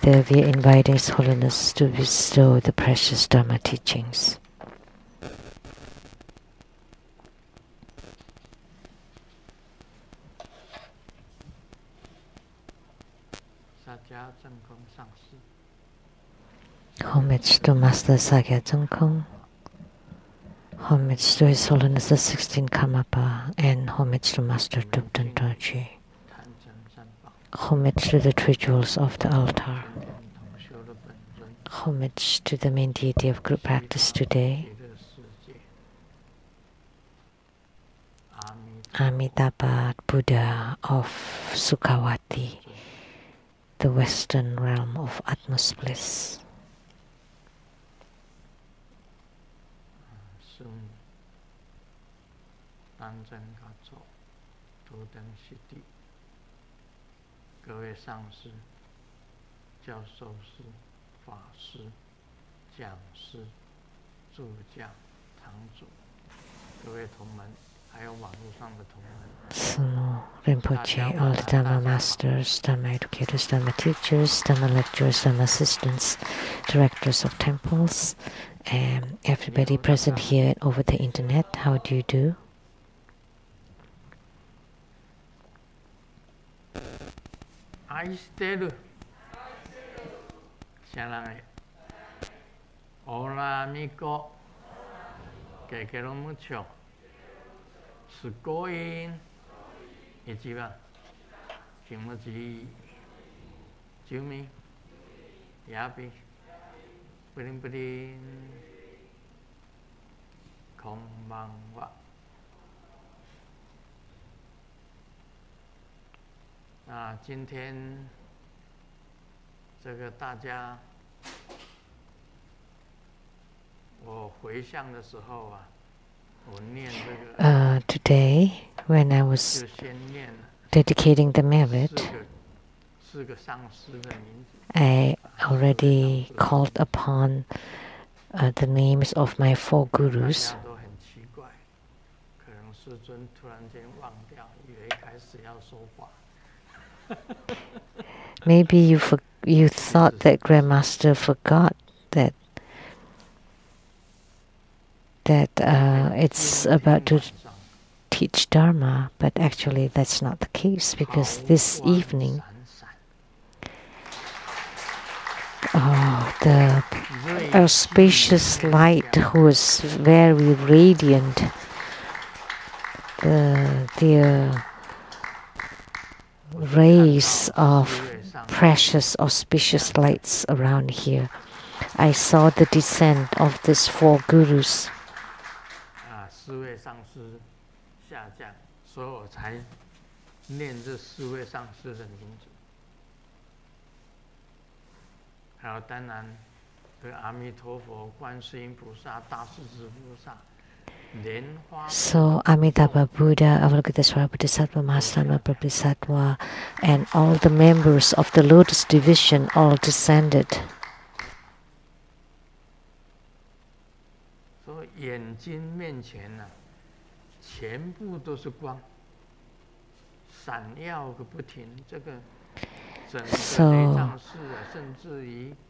There we are inviting His Holiness to bestow the precious Dharma teachings. Homage to Master Sakya Tsongkhong. Homage to His Holiness the 16th Karmapa, and homage to Master Tupten Dorje. Homage to the three jewels of the altar. Homage to the main deity of group practice today, Amitabha Buddha of Sukhavati, the western realm of utmost bliss. Sumo, Rinpoche, all the Dharma masters, Dharma educators, Dharma teachers, Dharma lecturers, Dharma assistants, directors of temples, and everybody present here and over the internet, how do you do? Hola amigo, que quiero mucho. Sugoin, ichiba, kimochi, Jumi, yabi, bling bling, konbanwa. 那今天这个大家。 Today, when I was dedicating the merit, I already called upon the names of my 4 gurus. Maybe you thought that Grandmaster forgot that it's about to teach Dharma, but actually that's not the case, because this evening the auspicious light was very radiant. The rays of precious auspicious lights around here. I saw the descent of these 4 gurus. So Amitabha Buddha, Avalokitesvara Bodhisattva, Mahasama Bodhisattva, and all the members of the Lotus division all descended. So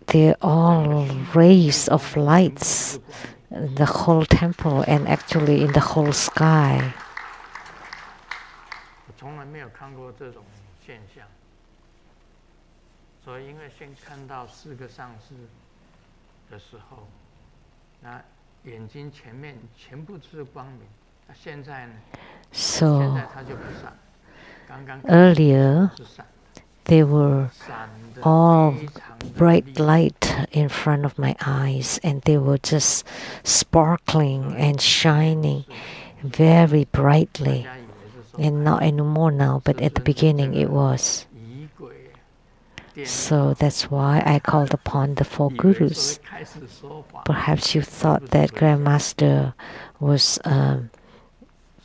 they're all rays of lights in the whole temple and actually in the whole sky. So earlier they were all bright light in front of my eyes, and they were just sparkling and shining very brightly, and not anymore now, but at the beginning it was. So that's why I called upon the 4 gurus. Perhaps you thought that Grandmaster was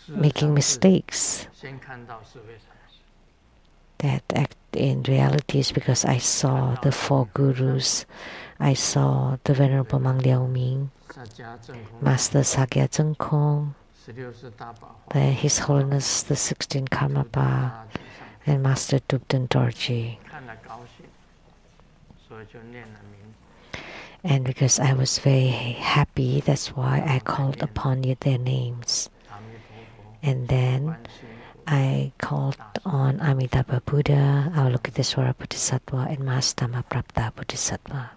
making mistakes. That in reality is because I saw the 4 gurus. I saw the Venerable Mang Liao Ming, Master Sakya Tsongkhong, His Holiness the 16th Karmapa, and Master Tupten Dorje. And because I was very happy, that's why I called upon their names. And then I called on Amitabha Buddha, Avalokitesvara Bodhisattva, and Mahastama Prapta Bodhisattva.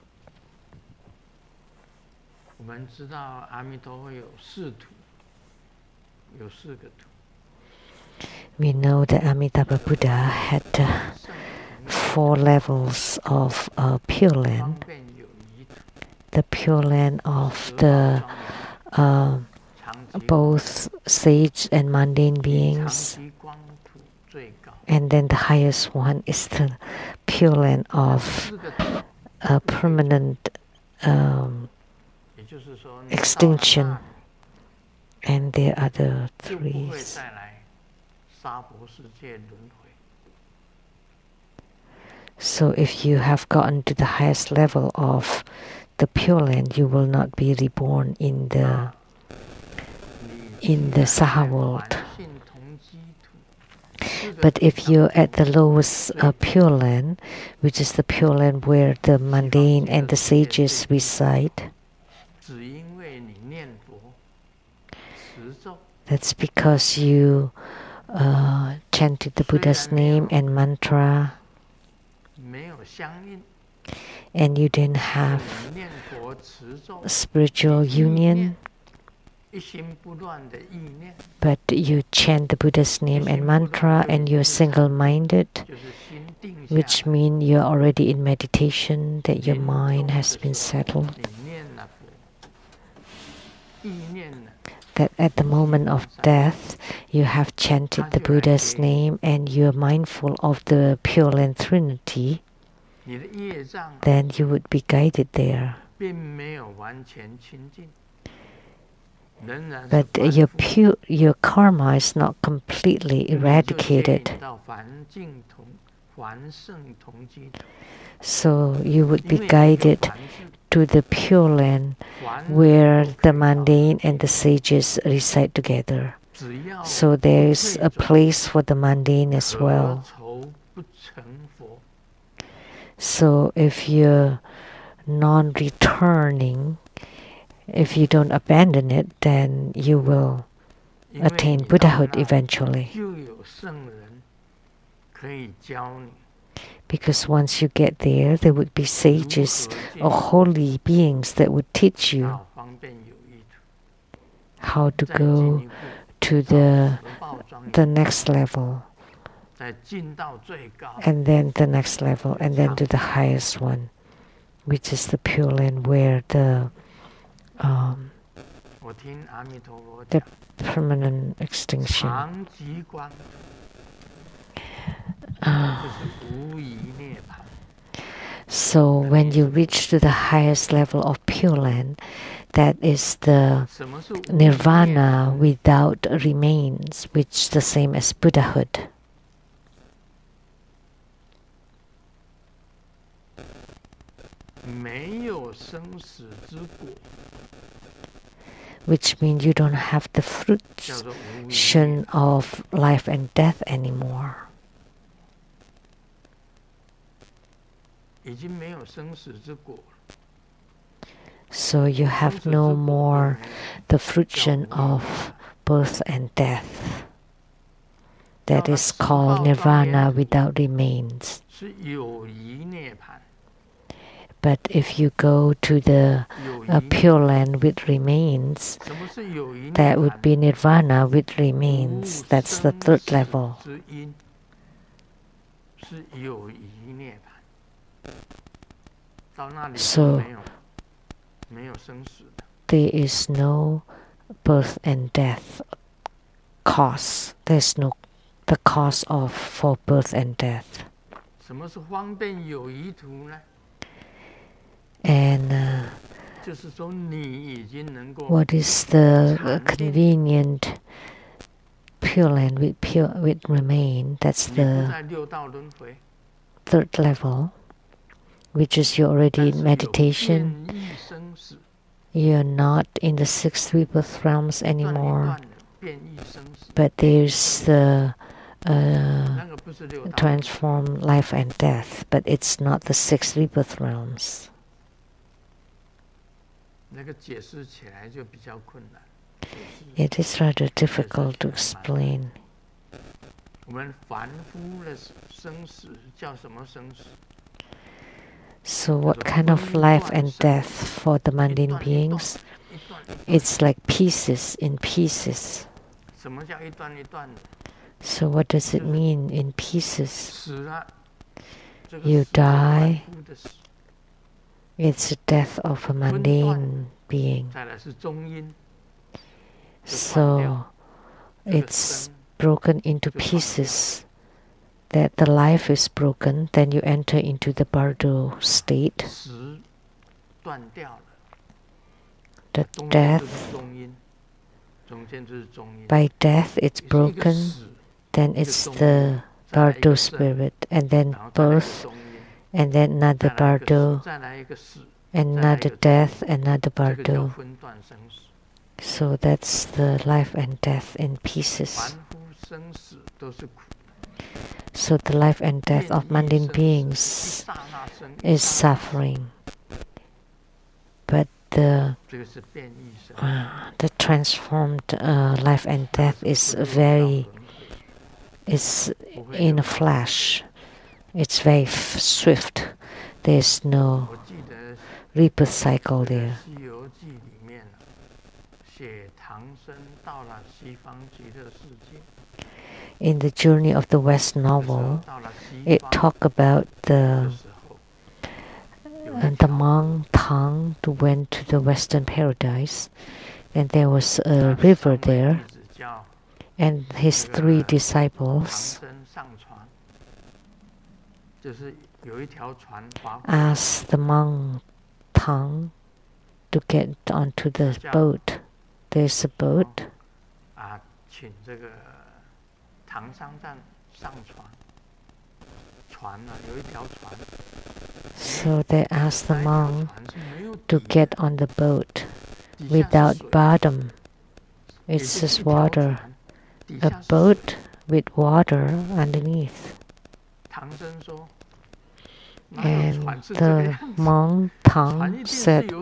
We know that Amitabha Buddha had 4 levels of Pure Land. The Pure Land of the both sage and mundane beings. And then the highest one is the Pure Land of permanent extinction. And there are the 3. So if you have gotten to the highest level of the Pure Land, you will not be reborn in the Saha world. But if you're at the lowest Pure Land, which is the Pure Land where the mundane and the sages reside, that's because you chanted the Buddha's name and mantra, and you didn't have spiritual union, but you chant the Buddha's name and mantra and you're single-minded, which means you're already in meditation, that your mind has been settled. That at the moment of death, you have chanted the Buddha's name and you're mindful of the Pure Land Trinity, then you would be guided there. But your karma is not completely eradicated. So you would be guided to the Pure Land where the mundane and the sages reside together. So there is a place for the mundane as well. So if you're non-returning, if you don't abandon it, then you will attain Buddhahood eventually. Because once you get there, there would be sages or holy beings that would teach you how to go to the next level, and then the next level, and then to the highest one, which is the Pure Land where the permanent extinction. So when you reach to the highest level of Pure Land, that is the nirvana without remains, which is the same as Buddhahood. Which means you don't have the fruition of life and death anymore. So you have no more the fruition of birth and death. That is called nirvana without remains. But if you go to the Pure Land with remains, that would be nirvana with remains. That's the 3rd level. So there is no birth and death cause. There's no the cause for birth and death. And what is the convenient Pure Land with remain? That's the 3rd level, which is you're already in meditation. You're not in the 6 rebirth realms anymore, but there's the transform life and death, but it's not the 6 rebirth realms. It is rather difficult to explain. So what kind of life and death for the mundane beings? It's like pieces in pieces. So what does it mean in pieces? You die. It's the death of a mundane being. So it's broken into pieces. That the life is broken, then you enter into the bardo state. The death, by death it's broken, then it's the bardo spirit, and then birth, and then another bardo, another death, another bardo. So that's the life and death in pieces. So the life and death of mundane beings is suffering, but the transformed life and death is in a flash. It's very swift. There's no rebirth cycle there. In the Journey of the West novel, it talks about the monk Tang who went to the Western paradise, and there was a river there, and his 3 disciples asked the monk Tang to get onto the boat. There's a boat. So they asked the monk to get on the boat without bottom. It's just water. A boat with water underneath. And the monk Tang said,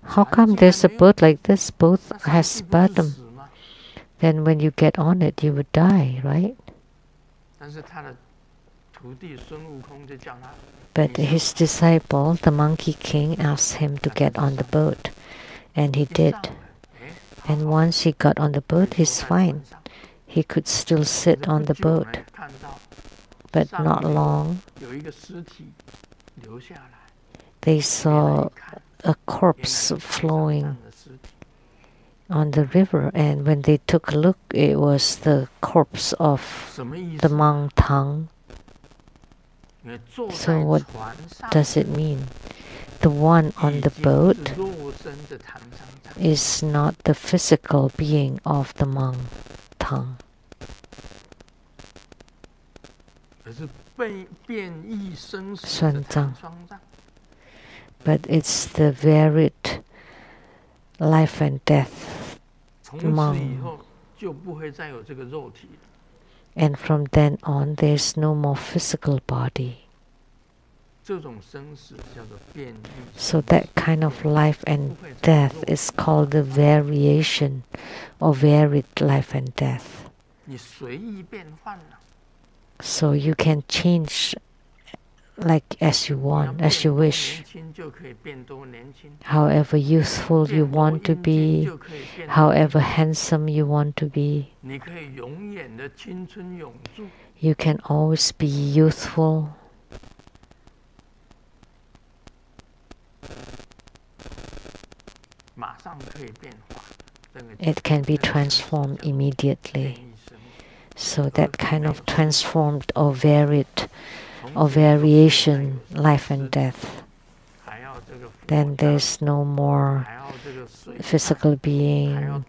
how come there's a boat like this? Boat has bottom. Then when you get on it, you would die, right? But his disciple, the Monkey King, asked him to get on the boat. And he did. And once he got on the boat, he's fine. He could still sit on the boat. But not long, they saw a corpse flowing on the river, and when they took a look, it was the corpse of the monk Tang. So what does it mean? The one on the boat is not the physical being of the monk Tang. But it's the varied life and death monk. And from then on, there's no more physical body. So that kind of life and death is called the variation or varied life and death. So you can change like as you want, as you wish. However youthful you want to be, however handsome you want to be, you can always be youthful. It can be transformed immediately. So that kind of transformed or varied or variation life and death, then there's no more physical being,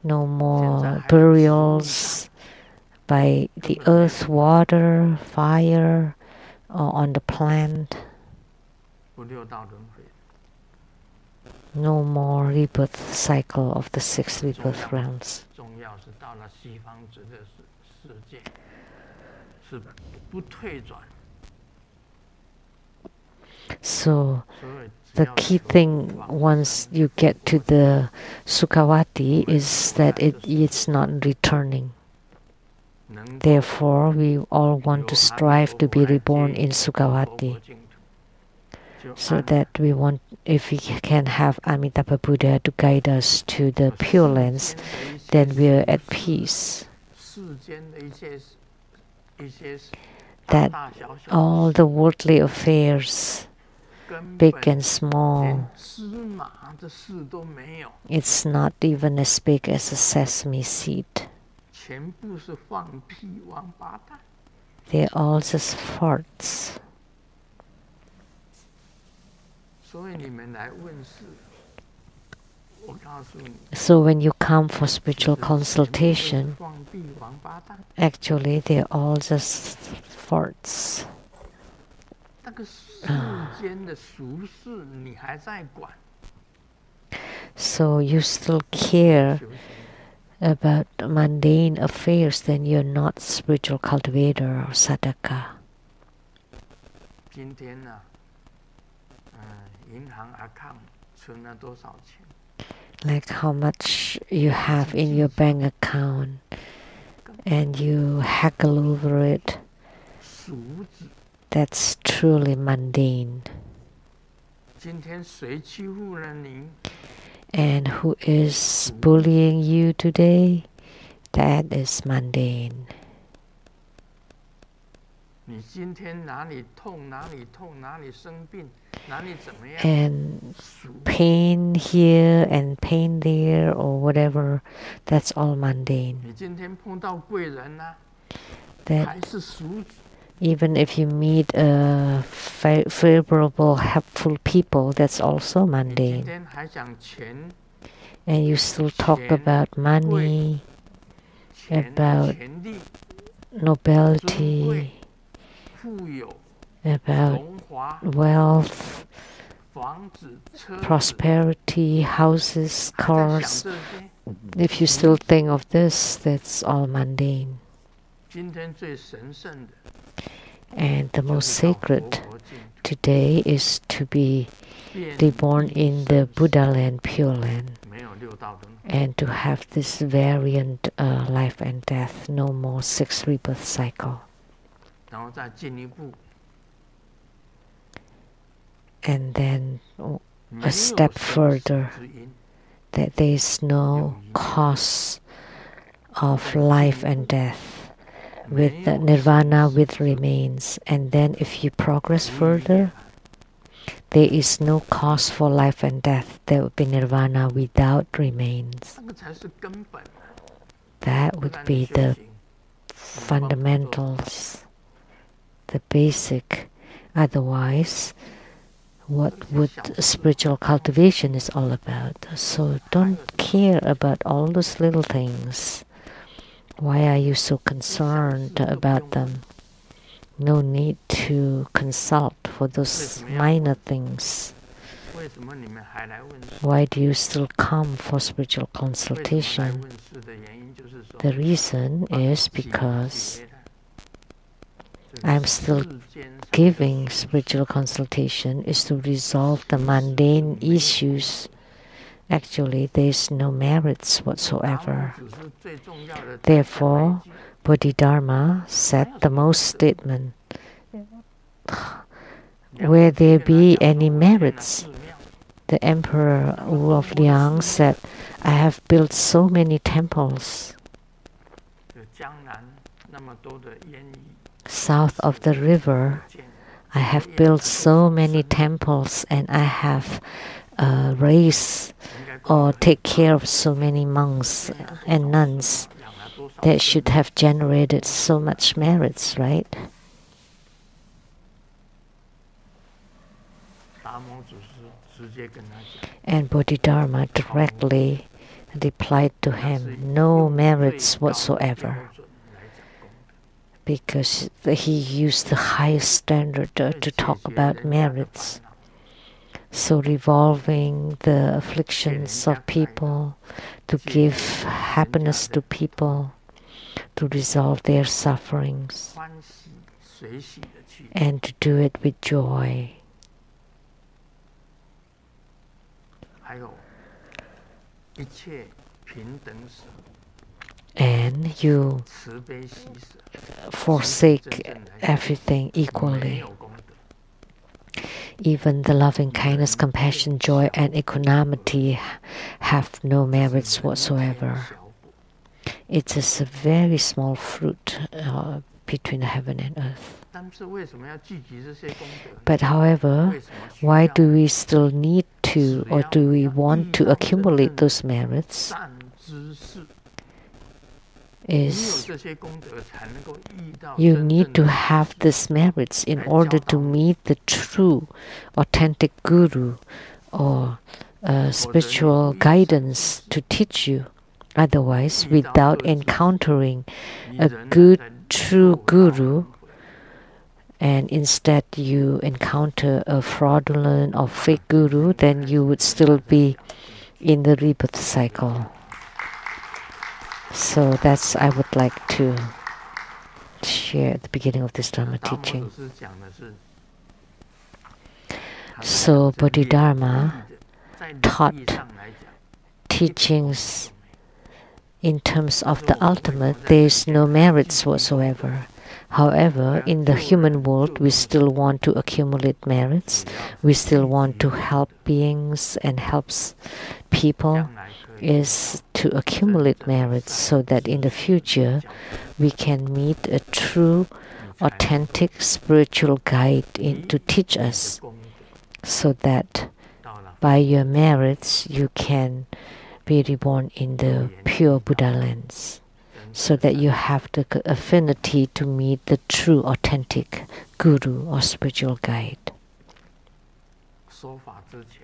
no more burials by the earth, water, fire, or on the plant. No more rebirth cycle of the 6 rebirth realms. So the key thing once you get to the Sukhavati is that it's not returning. Therefore, we all want to strive to be reborn in Sukhavati, so that we want, if we can have Amitabha Buddha to guide us to the Pure Lands, then we are at peace. That all the worldly affairs, big and small, it's not even as big as a sesame seed. They're all just farts. So when you come for spiritual consultation, actually they're all just farts. So you still care about mundane affairs, then you're not spiritual cultivator or sadhaka. Like how much you have in your bank account and you haggle over it, that's truly mundane. And who is bullying you today, that is mundane. And pain here and pain there or whatever, that's all mundane. That even if you meet favorable, helpful people, that's also mundane. And you still talk about money, about nobility, about wealth, prosperity, houses, cars. If you still think of this, that's all mundane. And the most sacred today is to be reborn in the Buddha land, Pure Land, and to have this variant life and death, no more 6 rebirth cycle. And then a step further, that there is no cause of life and death, with the nirvana with remains. And then if you progress further, there is no cause for life and death. There would be nirvana without remains. That would be the fundamentals, the basic. Otherwise, what would spiritual cultivation is all about? So don't care about all those little things. Why are you so concerned about them? No need to consult for those minor things. Why do you still come for spiritual consultation? The reason is because I'm still giving spiritual consultation is to resolve the mundane issues. Actually, there is no merits whatsoever. Therefore, Bodhidharma said the most statement, where there be any merits. The Emperor Wu of Liang said, I have built so many temples south of the river. I have built so many temples, and I have raised or take care of so many monks and nuns that should have generated so much merits, right? And Bodhidharma directly replied to him, no merits whatsoever, because he used the highest standard to talk about merits. So revolving the afflictions of people, to give happiness to people, to resolve their sufferings 欢喜随喜的去， and to do it with joy. 还有一切平等舍， And you 慈悲喜舍， forsake everything 没 equally. 有功德， Even the loving kindness, compassion, joy, and equanimity have no merits 人天 whatsoever. 小果。 It is a very small fruit between heaven and earth. 但是为什么要聚集这些功德呢？ But however, 为什么需 why 要 do we still need to, or do we want to accumulate those merits? 善知识？你有 Is 这些功德，才能够遇到 you 真 need 正 to 的 have these merits in order to meet the true, authentic guru or spiritual guidance to teach you. Otherwise, without encountering a good, true guru, and instead you encounter a fraudulent or fake guru, then you would still be in the rebirth cycle. So that's I would like to share at the beginning of this Dharma 大摩 teaching. 祖师讲的是， So Bodhidharma 在理 taught 义上来讲， teachings in terms of the ultimate, there is no merits whatsoever. However, in the human world, we still want to accumulate merits. We still want to help beings and helps people 将来可以 is to accumulate merits so that in the future we can meet a true, authentic spiritual guide to teach us 功德 so that 到了 by your merits you can be reborn in the pure Buddha lands, so that you have the affinity to meet the true, authentic guru or spiritual guide. 说法之前，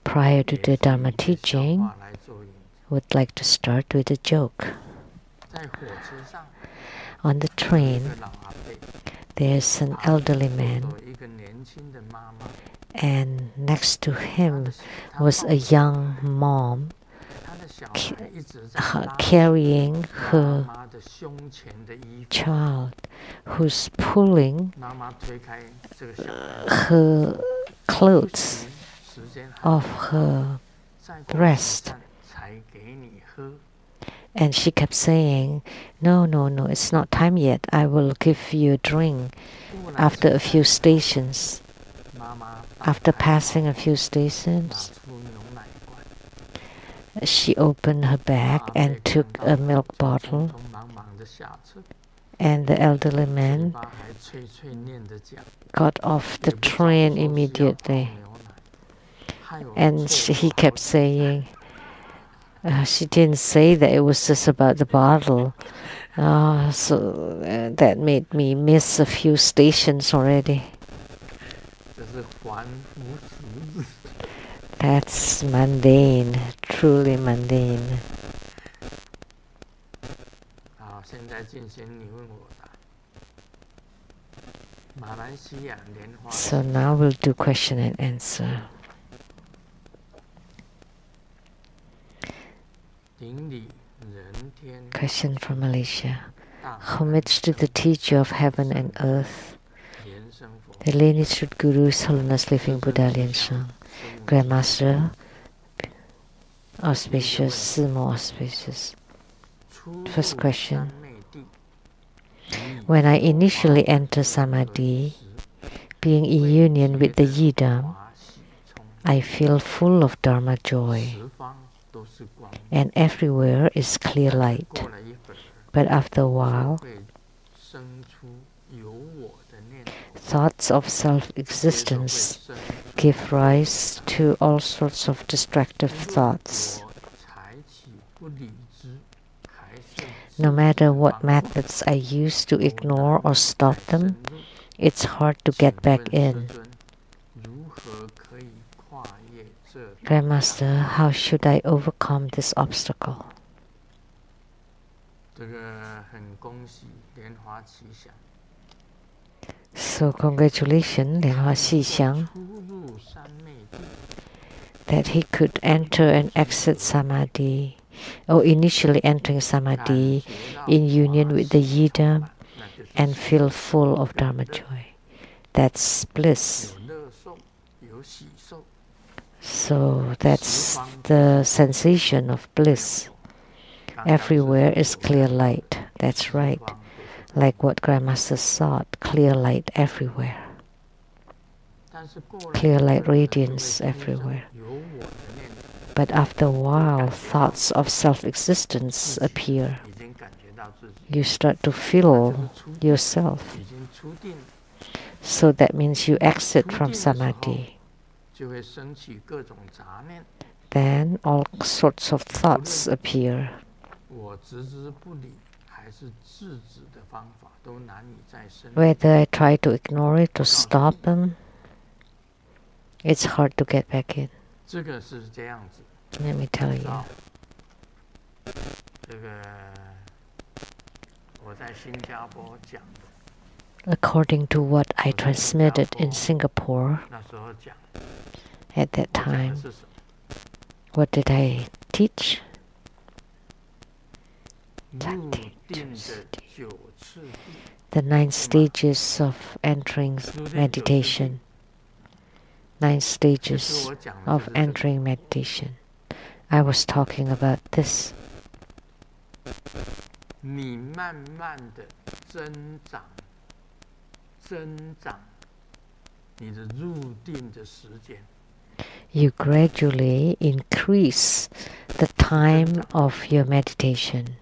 Prior to the 也 Dharma 以一个笑 teaching, 话来做引子。 would like to start with a joke. 在火车上， On the 有一 train, 个老阿伯， there's an elderly 坐 man, 着一个年轻的妈妈， and next to 他 him 的他 was 抱 a 着 young mom 他的小孩一直在 carrying 拉妈 her 妈的胸前的衣服， child, who's pulling 妈妈推开这个小孩， her 不 clothes 行，时间还 off 没 her 再过 breast. 晚才给你喝。 And she kept saying, no, no, no, it's not time yet. I will give you a drink 忽然 after a 之 few 间 stations. 妈妈 After 打开 passing a few 拿 stations, 出牛奶罐， she opened her bag 阿伯 and 看 took 到 a 了 milk 就 bottle, 匆匆忙忙的下车， and the elderly 嘴 man 巴还脆脆念着讲， got off 也 the 不知道 train 说是要泡 immediately. 牛奶，害我 And 错 he 过好 kept 几 saying, she didn't say that it was just about the bottle. So that made me miss a few stations already. 这是还无实质。 That's mundane, truly mundane. 好，现在进行你问我答。马来西亚莲花 So now we'll do question and answer. 顶礼人天 Question from Malaysia. 大 Homage to the teacher of heaven and earth, 莲生佛 the lineage of Guru, His Holiness Living Buddha Lien Sheng, Grandmaster, auspicious, Simo auspicious. 初 First 入 question. 三昧地， When I initially enter Samadhi, being in union with the Yidam, 华喜充， I feel full of Dharma joy, 十方都是光明。 and everywhere is clear light. 过了一会儿， But after a while, 会生出有我的念头， thoughts of 接着会 self-existence 生 give rise to all sorts of distractive 无论 thoughts. 我采取不理智，还是 No matter what 自然 methods I use to 都 ignore 难 or stop 再 them, 深入。 it's hard to 请 get back 问师 in. 尊，如何可以跨越这道 Grandmaster, how should I overcome this obstacle? 这个很恭喜莲花吉祥， So congratulations, Lianhua Xixiang, 出入三昧地， that he could enter and exit Samadhi or initially entering samadhi in union with the yidam and feel full of Dharma joy. That's bliss. So that's the sensation of bliss. Everywhere is clear light. That's right. Like what Grandmaster sought, clear light everywhere. Clear light radiance everywhere. But after a while, thoughts of self-existence appear. You start to feel yourself. So that means you exit from samadhi. Then all sorts of thoughts appear. Whether I try to ignore it or stop them, it's hard to get back in. Let me tell you. According to what I transmitted in Singapore at that time, what did I teach? The 9 stages of entering meditation. 9 stages of entering meditation. I was talking about this. You gradually increase the time of your meditation,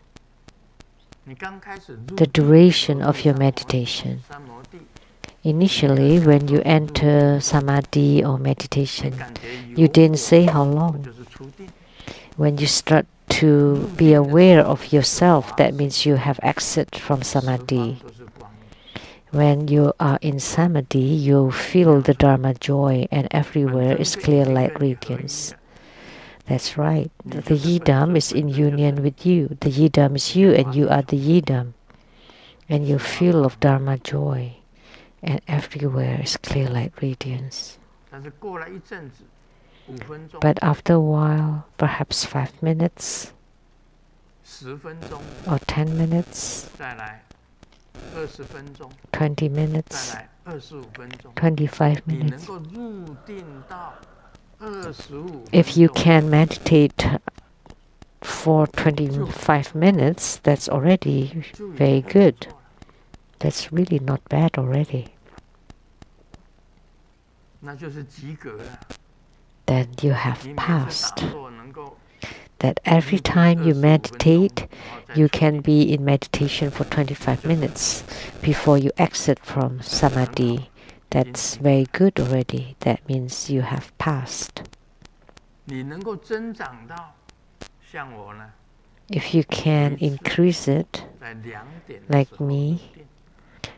the duration of your meditation. Initially, when you enter samadhi or meditation, you didn't say how long. When you start to be aware of yourself, that means you have exit from samadhi. When you are in samadhi, you feel the Dharma joy and everywhere is clear light radiance. That's right. The yidam is in union with you. The yidam is you and you are the yidam. And you feel of Dharma joy and everywhere is clear light radiance. But after a while, perhaps 5 minutes or 10 minutes, 20 minutes, 25 minutes. If you can meditate for 25 minutes, that's already very good. That's really not bad already. Then you have passed. That every time you meditate, you can be in meditation for 25 minutes before you exit from samadhi. That's very good already. That means you have passed. If you can increase it, like me,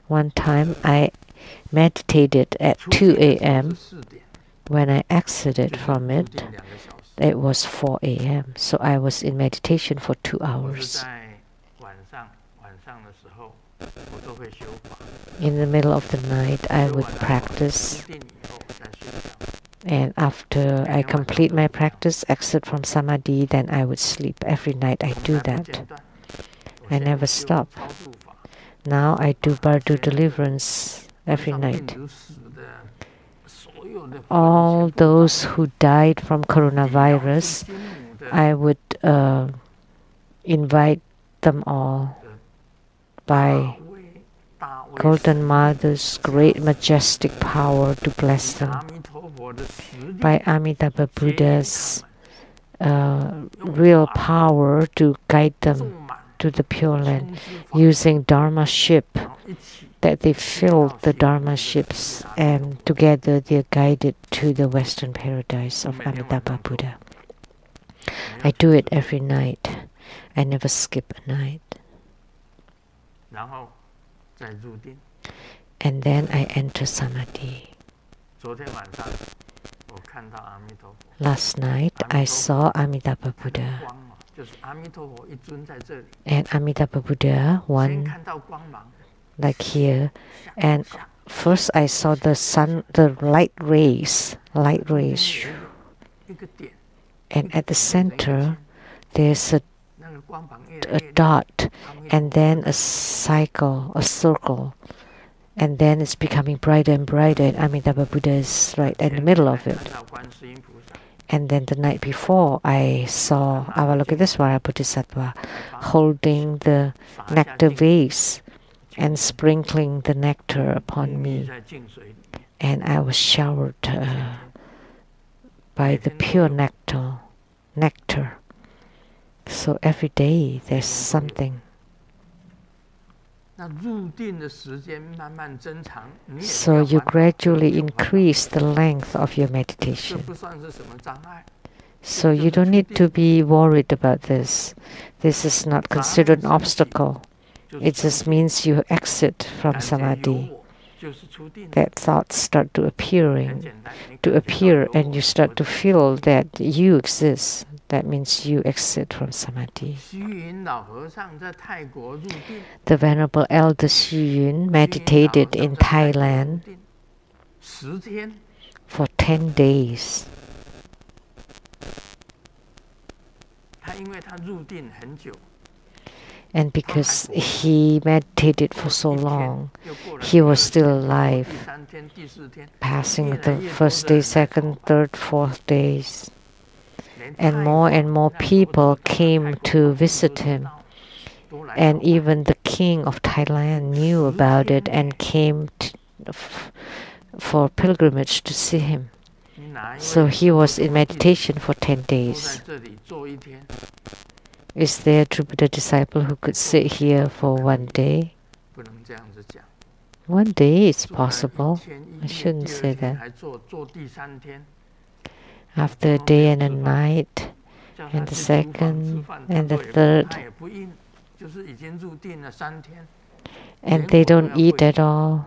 one time I meditated at 2 a.m. When I exited from it, it was 4 a.m. So I was in meditation for 2 hours. In the middle of the night, I would practice. And after I complete my practice, exit from samadhi, then I would sleep. Every night I do that. I never stop. Now I do bardo deliverance every night. All those who died from coronavirus, I would invite them all by Golden Mother's great majestic power to bless them, by Amitabha Buddha's real power to guide them to the Pure Land, using Dharma ship, that they filled the Dharma ships and together they are guided to the Western paradise of Amitabha Buddha. I do it every night. I never skip a night. And then I enter samadhi. Last night I saw Amitabha Buddha. And Amitabha Buddha, one like here, and first I saw the sun, the light rays, and at the center there's a 那个光芒越来越亮， dot, and then a cycle, a circle, and then it's becoming brighter and brighter. And Amitabha Buddha is right in the middle of it. 看到观世音菩萨 And then the night before, I saw Avalokitesvara Bodhisattva holding the 洒下 nectar 净 vase and sprinkling the nectar 沐 upon 浴 me. 在净水里， And I was showered by the pure nectar. So every day there's something. 那入定的时间慢慢增长，你也不 So 要 you 烦恼， gradually 不用烦恼， increase the length of your 这 meditation. 不算是什么障碍。 So you don't need to be worried about this. This is not considered an obstacle. 就是 It just means you exit from 感觉有 samadhi. 我，就是出定。 That thoughts start to 很 appearing, 简单，你 to 感觉到 appear, 有 and 我 you start 我 to feel that you exist. That means you exit from samadhi. 虚云老和尚在泰国入定， The Venerable Elder Xu Yun meditated in Thailand 10天， for 10 days. 他因为他入定很久， And because he meditated for so 一天 long, 又过了 he 第二 was still 天 alive, 第3天、第4天， passing the first day, second, third, fourth days. 连 And 泰 more 国 and more 那时候 people 知道 came 泰国 to 法师 visit 都知 him. 道，都来 And 朝拜 even the king of Thailand knew about it and came for pilgrimage to see him. 你哪一位 So he was in 都 meditation for 10在 days. 这里坐一天， Is there a true Buddha disciple who could sit here for 1 day? 不能这样子讲。 1 day is 坐了 possible. 1000 I 一 shouldn't 夜， say 第二天 that. 还坐第3天， After a day and a night, 叫他 and the 去厨房吃 second 饭， and 他 the 说也不 third, 他也不应，就是已经入定了3天， and they don't eat at all.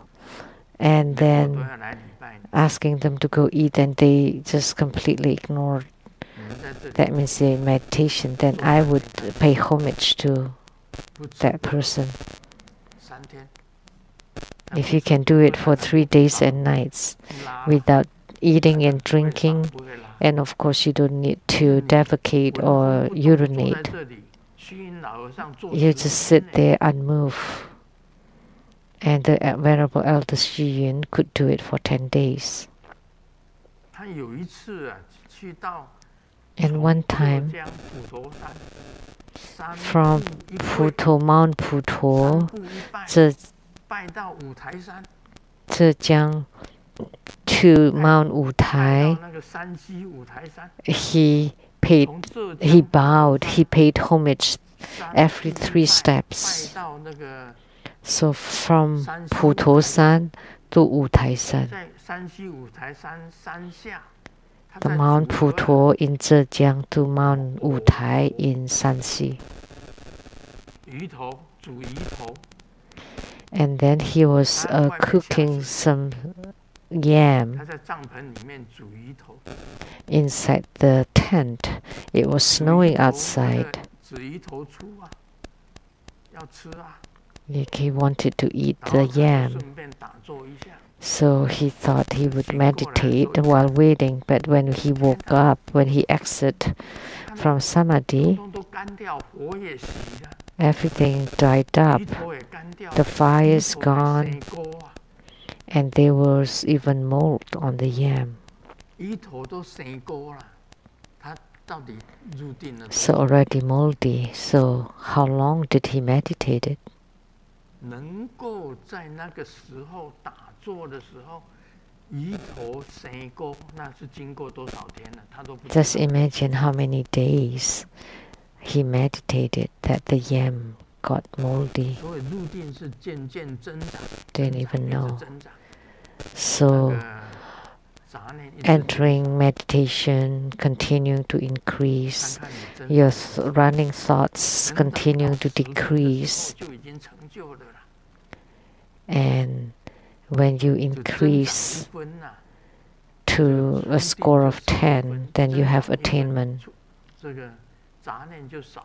And 我都 then 要来礼拜你。 asking them to go eat, and they just completely ignore. 你们在这里 That means they're in meditation. Then I would pay homage to 不吃 that person. 3天， If you can do it for 3 days and nights 拉 without eating and 不会拉 drinking, 不会拉 and of course you don't need to defecate 我 or 不动坐在 urinate. 这里，虚云老和尚坐 You 10 just 天 sit 呢， there unmoved. And the Venerable Elder Xu Yun could do it for 10 days. 他有一次啊，去到 And one 浙 time, 江普陀山，三 from 步一跪 Puto, Mount 三 Puto, 步一拜， 拜到五台山， Zhejiang to Mount 拜 Wutai, 到那个山西五台山， he paid, 从浙 he 江 bowed, he paid homage 山 every 步 3 一拜 steps. 拜到那个 So from 山西 Puto San to Wutai San, 在山西五台山山下，他 the 在 Mount 组合 Puto in Zhejiang to Mount Wutai in Shanxi. 鱼头煮鱼头， And then he was cooking some yam 他在帐篷里面煮鱼头， inside the tent. It was 煮鱼 snowing 头那 outside. 个煮鱼头出啊，要吃啊， He wanted to eat 然 the 后他就 yam. 顺便打坐一下。 So he thought he would meditate while waiting. But when he woke up, when he exited from samadhi, 通通都干掉，火也熄了， everything dried up. 鱼头也干掉， The fire 鱼 is 头还 gone. 生锅啊， And there was even mold on the yam. 鱼头都生锅了，他到底入定了多 So 少？ already moldy. So how long did he meditate it? 能够在那个时候打坐的时候，鱼头生锅，那是经过多少天了？他都不知道。 Just imagine how many days he meditated that the yam got moldy. 所以入定是渐渐增长， Didn't 增长 even 一直 know. 增长。 So 那个杂念一直 entering meditation, continuing to increase, 看看你真 your running thoughts 能达到 continuing to 10的时候 decrease. 就已经成就了啦。 And when you 就增长一 increase 分呐、 to a score of 10, then you have 增长一分 attainment. 这个杂念就少，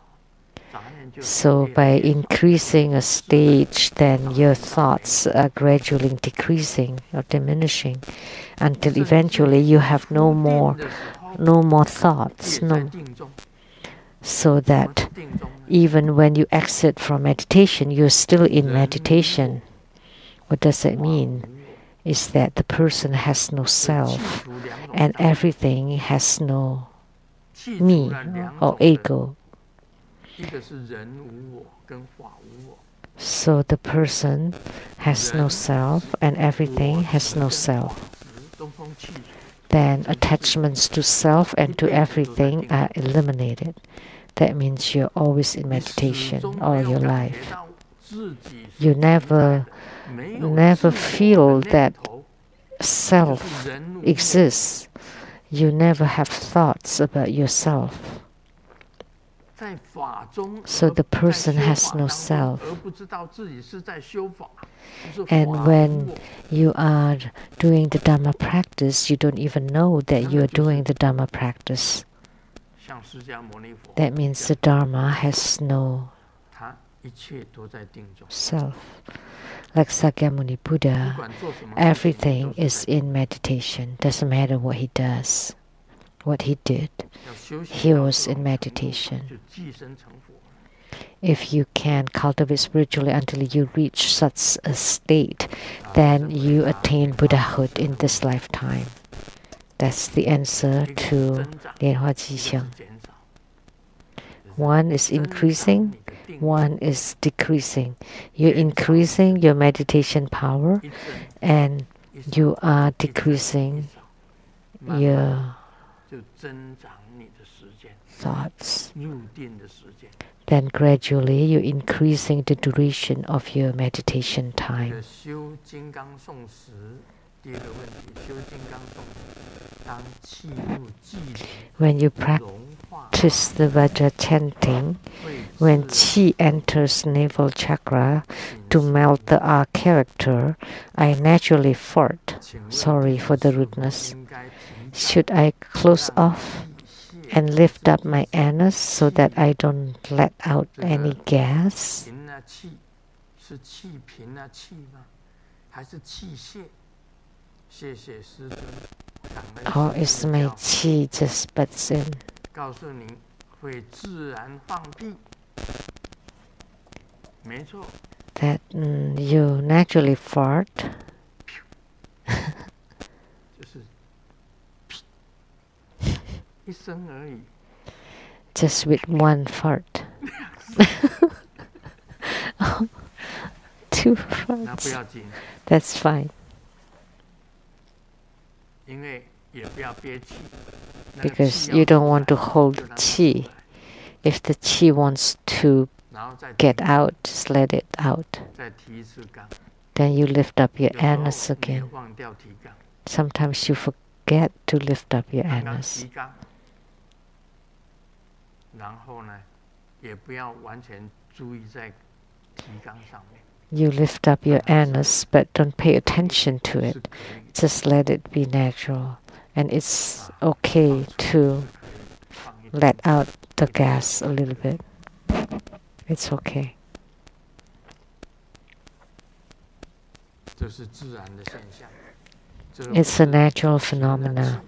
杂念就 So 越来 by 越少 increasing a stage, then your thoughts are gradually decreasing or diminishing until 甚至 eventually you have no 出定 more 的时候 no more 也 thoughts. 在 No, 定中， so that even when you exit from meditation, you're still in meditation. What does that mean? Is that the person has no self and everything has no me or ego. So the person has no self and everything has no self. Then attachments to self and to everything are eliminated. That means you're always in meditation all your life. You never feel that self exists. You never have thoughts about yourself. So the person has no self. And when you are doing the Dhamma practice, you don't even know that you are doing the Dhamma practice. That means the Dharma has no self. Like Sakyamuni Buddha, everything is in meditation. Doesn't matter what he does, what he did. He was in meditation. If you can cultivate spiritually until you reach such a state, then you attain Buddhahood in this lifetime. That's the answer to Lianhua Jixiang. One is increasing, one is decreasing. You're increasing your meditation power, and you are decreasing your thoughts. Then gradually you're increasing the duration of your meditation time. When you practice the Vajra chanting, when Qi enters navel chakra to melt the R character, I naturally fart. Sorry for the rudeness. Should I close off and lift up my anus so that I don't let out any gas? Or is my qi just butts in? That you naturally fart. Just with one fart. Oh, 2 farts. That's fine. Because you don't want to hold the qi. If the qi wants to get out, just let it out. Then you lift up your anus again. Sometimes you forget to lift up your anus. You lift up your anus, but don't pay attention to it. Just let it be natural. And it's okay to let out the gas a little bit. It's okay. It's a natural phenomena.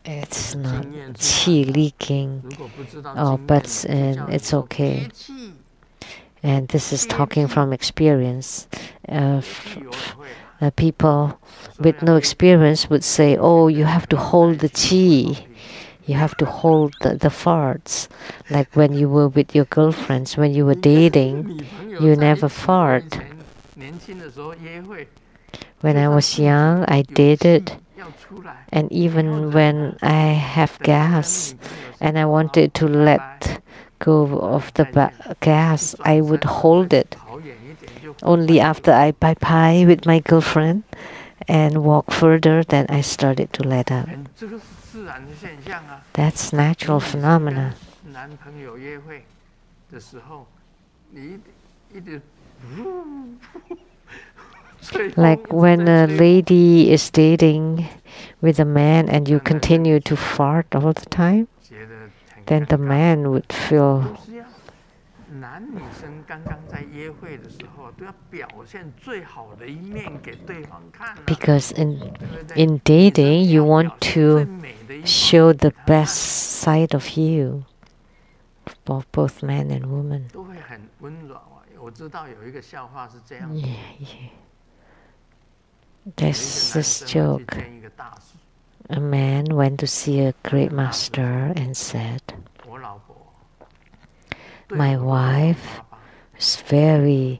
It's not qi leaking or butts in. It's okay. And this is talking from experience. People with no experience would say, oh, you have to hold the qi. You have to hold the farts. Like when you were with your girlfriends, when you were dating, you never fart. When I was young, I did it. And even when I have gas and I wanted to let go of the gas, I would hold it. Only after I bye-bye with my girlfriend and walk further, then I started to let out. That's natural phenomena. Like when a lady is dating with a man and you continue to fart all the time, then the man would feel 男女生刚刚在约会的时候，都要表现最好的一面给对方看啊。 Because in dating, you want to show the best side of you for both men and women. 都会很温柔啊。我知道有一个笑话是这样。There's this joke. A man went to see a great master and said, "My wife is very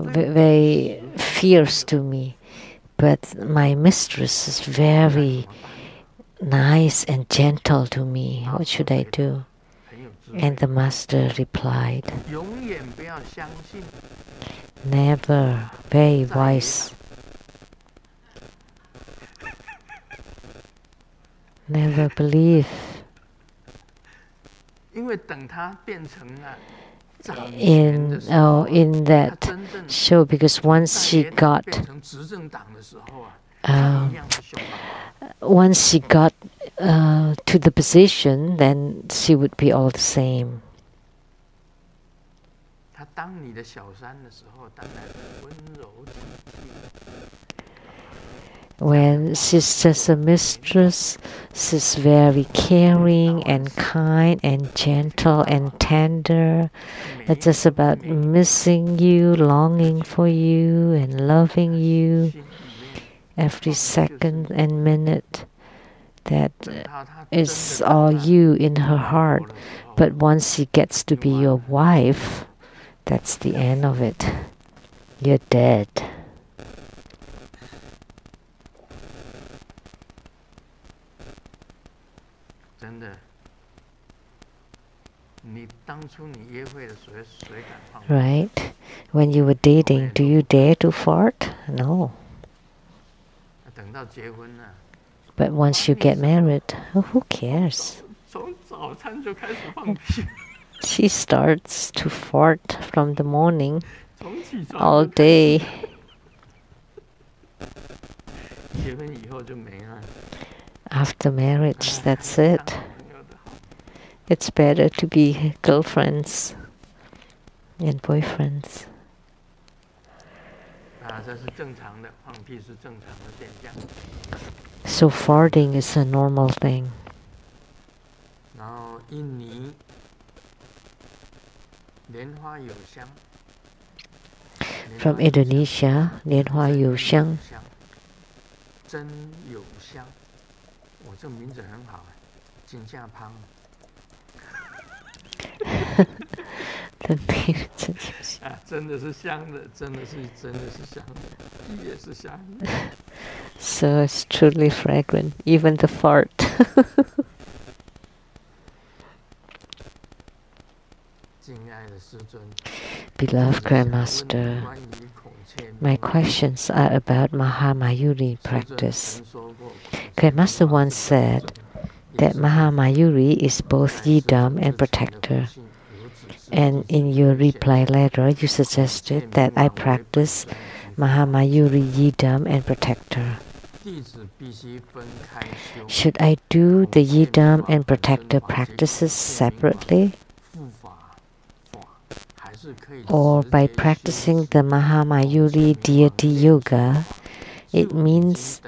very fierce to me, but my mistress is very nice and gentle to me. What should I do?" And the master replied, "Never, very wise. Never believe." In that show, because once she got to the position, then she would be all the same. When she's just a mistress, she's very caring and kind and gentle and tender. It's just about missing you, longing for you, and loving you every second and minute. That is all you in her heart. But once she gets to be your wife, that's the end of it. You're dead. Right? When you were dating, do you dare to fart? No. But once you get married, who cares? She starts to fart from the morning all day. After marriage, that's it. It's better to be girlfriends and boyfriends. So farting is a normal thing. From Indonesia, 莲花有香. The name So it's truly fragrant, even the fart. Beloved Grandmaster, my questions are about Mahamayuri practice. Grandmaster once said that Mahamayuri is both Yidam and protector. And in your reply letter, you suggested that I practice Mahamayuri, Yidam, and protector. Should I do the Yidam and protector practices separately? Or by practicing the Mahamayuri deity yoga, it means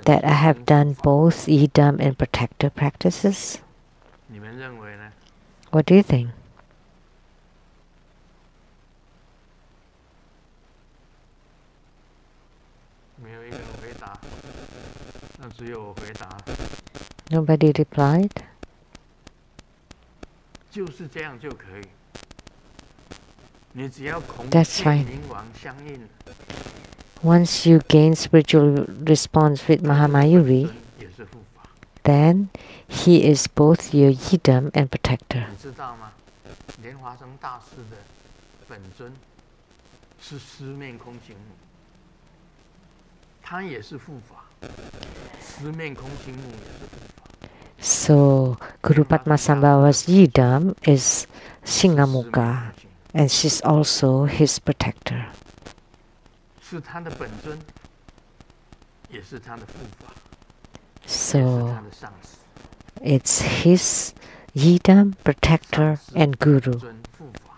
that I have done both Yidam and protector practices? What do you think? Nobody replied? That's fine. Once you gain spiritual response with Mahamayuri, then he is both your Yidam and protector. So Guru Padmasambhava's Yidam is Singamuka, and she's also his protector. So it's his Yidam, protector, and guru.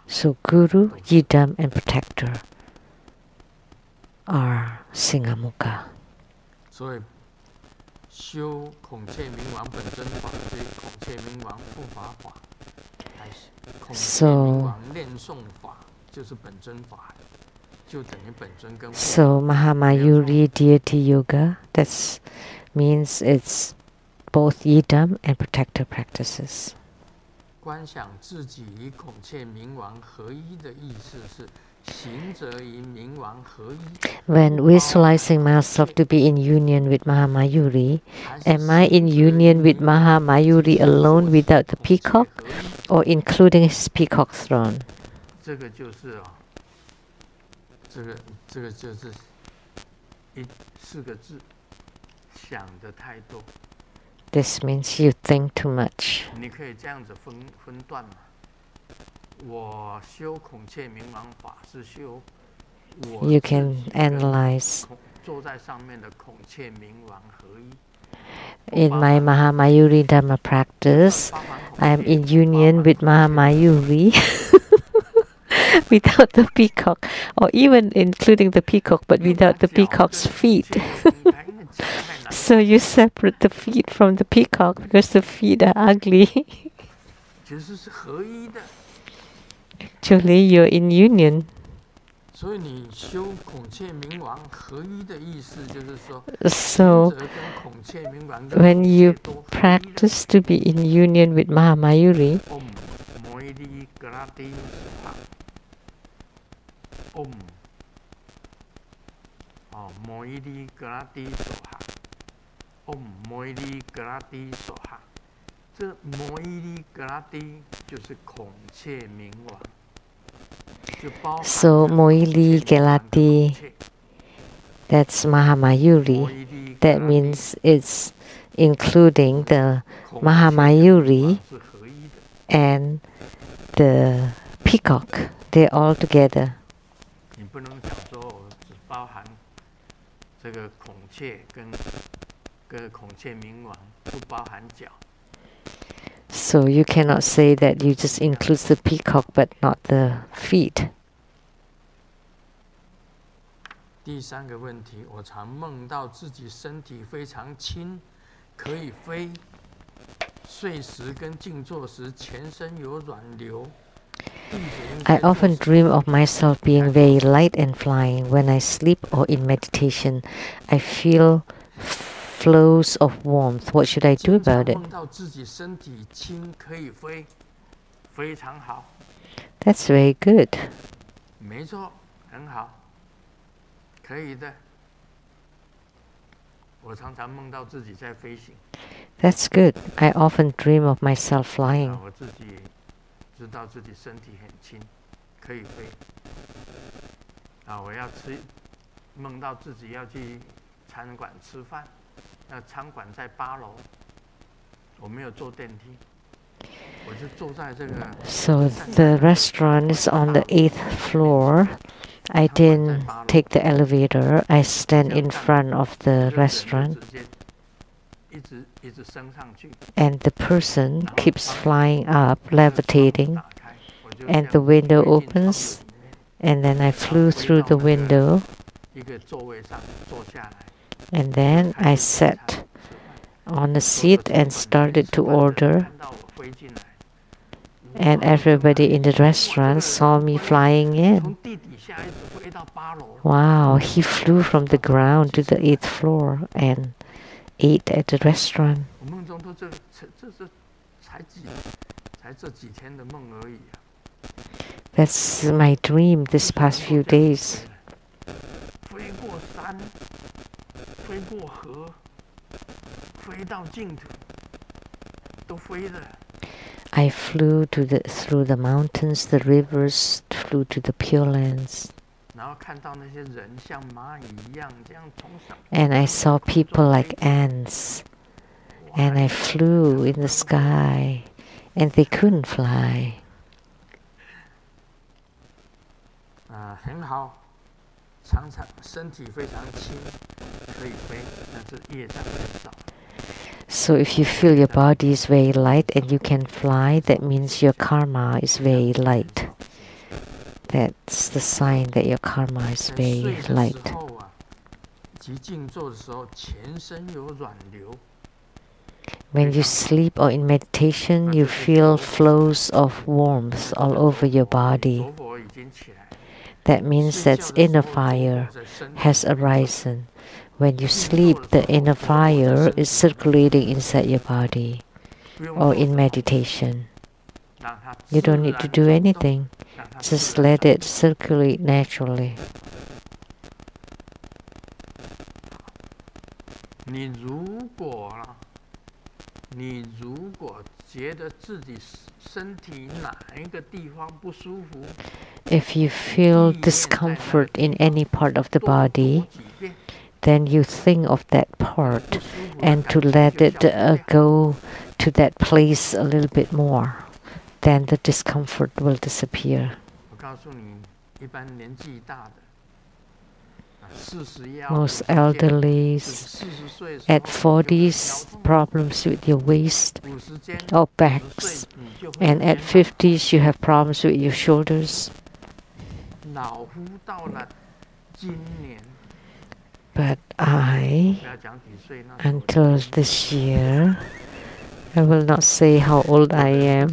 So guru, yidam, and protector are Singamukha. So Mahamayuri deity yoga, that means it's both yidam and protector practices. When visualizing myself to be in union with Mahamayuri, am I in union with Mahamayuri alone without the peacock, or including his peacock throne? This means you think too much. You can analyze. In my Mahamayuri Dharma practice, I am in union with Mahamayuri without the peacock, or even including the peacock, but without the peacock's feet. So you separate the feet from the peacock because the feet are ugly. Actually, you're in union. So, when you practice to be in union with Mahamayuri, so Moili Gelati, that's Mahamayuri. That means it's including the Mahamayuri and the peacock. They're all together. So you cannot say that you just include the peacock but not the feet. I often dream of myself being very light and flying. When I sleep or in meditation, I feel flows of warmth. What should I do about it? That's very good. That's good. I often dream of myself flying. So the restaurant is on the 8th floor. I didn't take the elevator. I stand in front of the restaurant, and the person keeps flying up, levitating, and the window opens, and then I flew through the window, and then I sat on a seat and started to order, and everybody in the restaurant saw me flying in. Wow, he flew from the ground to the 8th floor and ate at the restaurant. That's my dream this past few days. I flew through the mountains, the rivers, flew to the Pure Lands. And I saw people like ants. And I flew in the sky, and they couldn't fly. So if you feel your body is very light and you can fly, that means your karma is very light. That's the sign that your karma is very light. When you sleep or in meditation, you feel flows of warmth all over your body. That means that inner fire has arisen. When you sleep, the inner fire is circulating inside your body. Or in meditation, you don't need to do anything. Just let it circulate naturally. If you feel discomfort in any part of the body, then you think of that part and to let it go to that place a little bit more. Then the discomfort will disappear. Most elderly at 40s, problems with your waist or backs, and at 50s you have problems with your shoulders. But until this year, I will not say how old I am.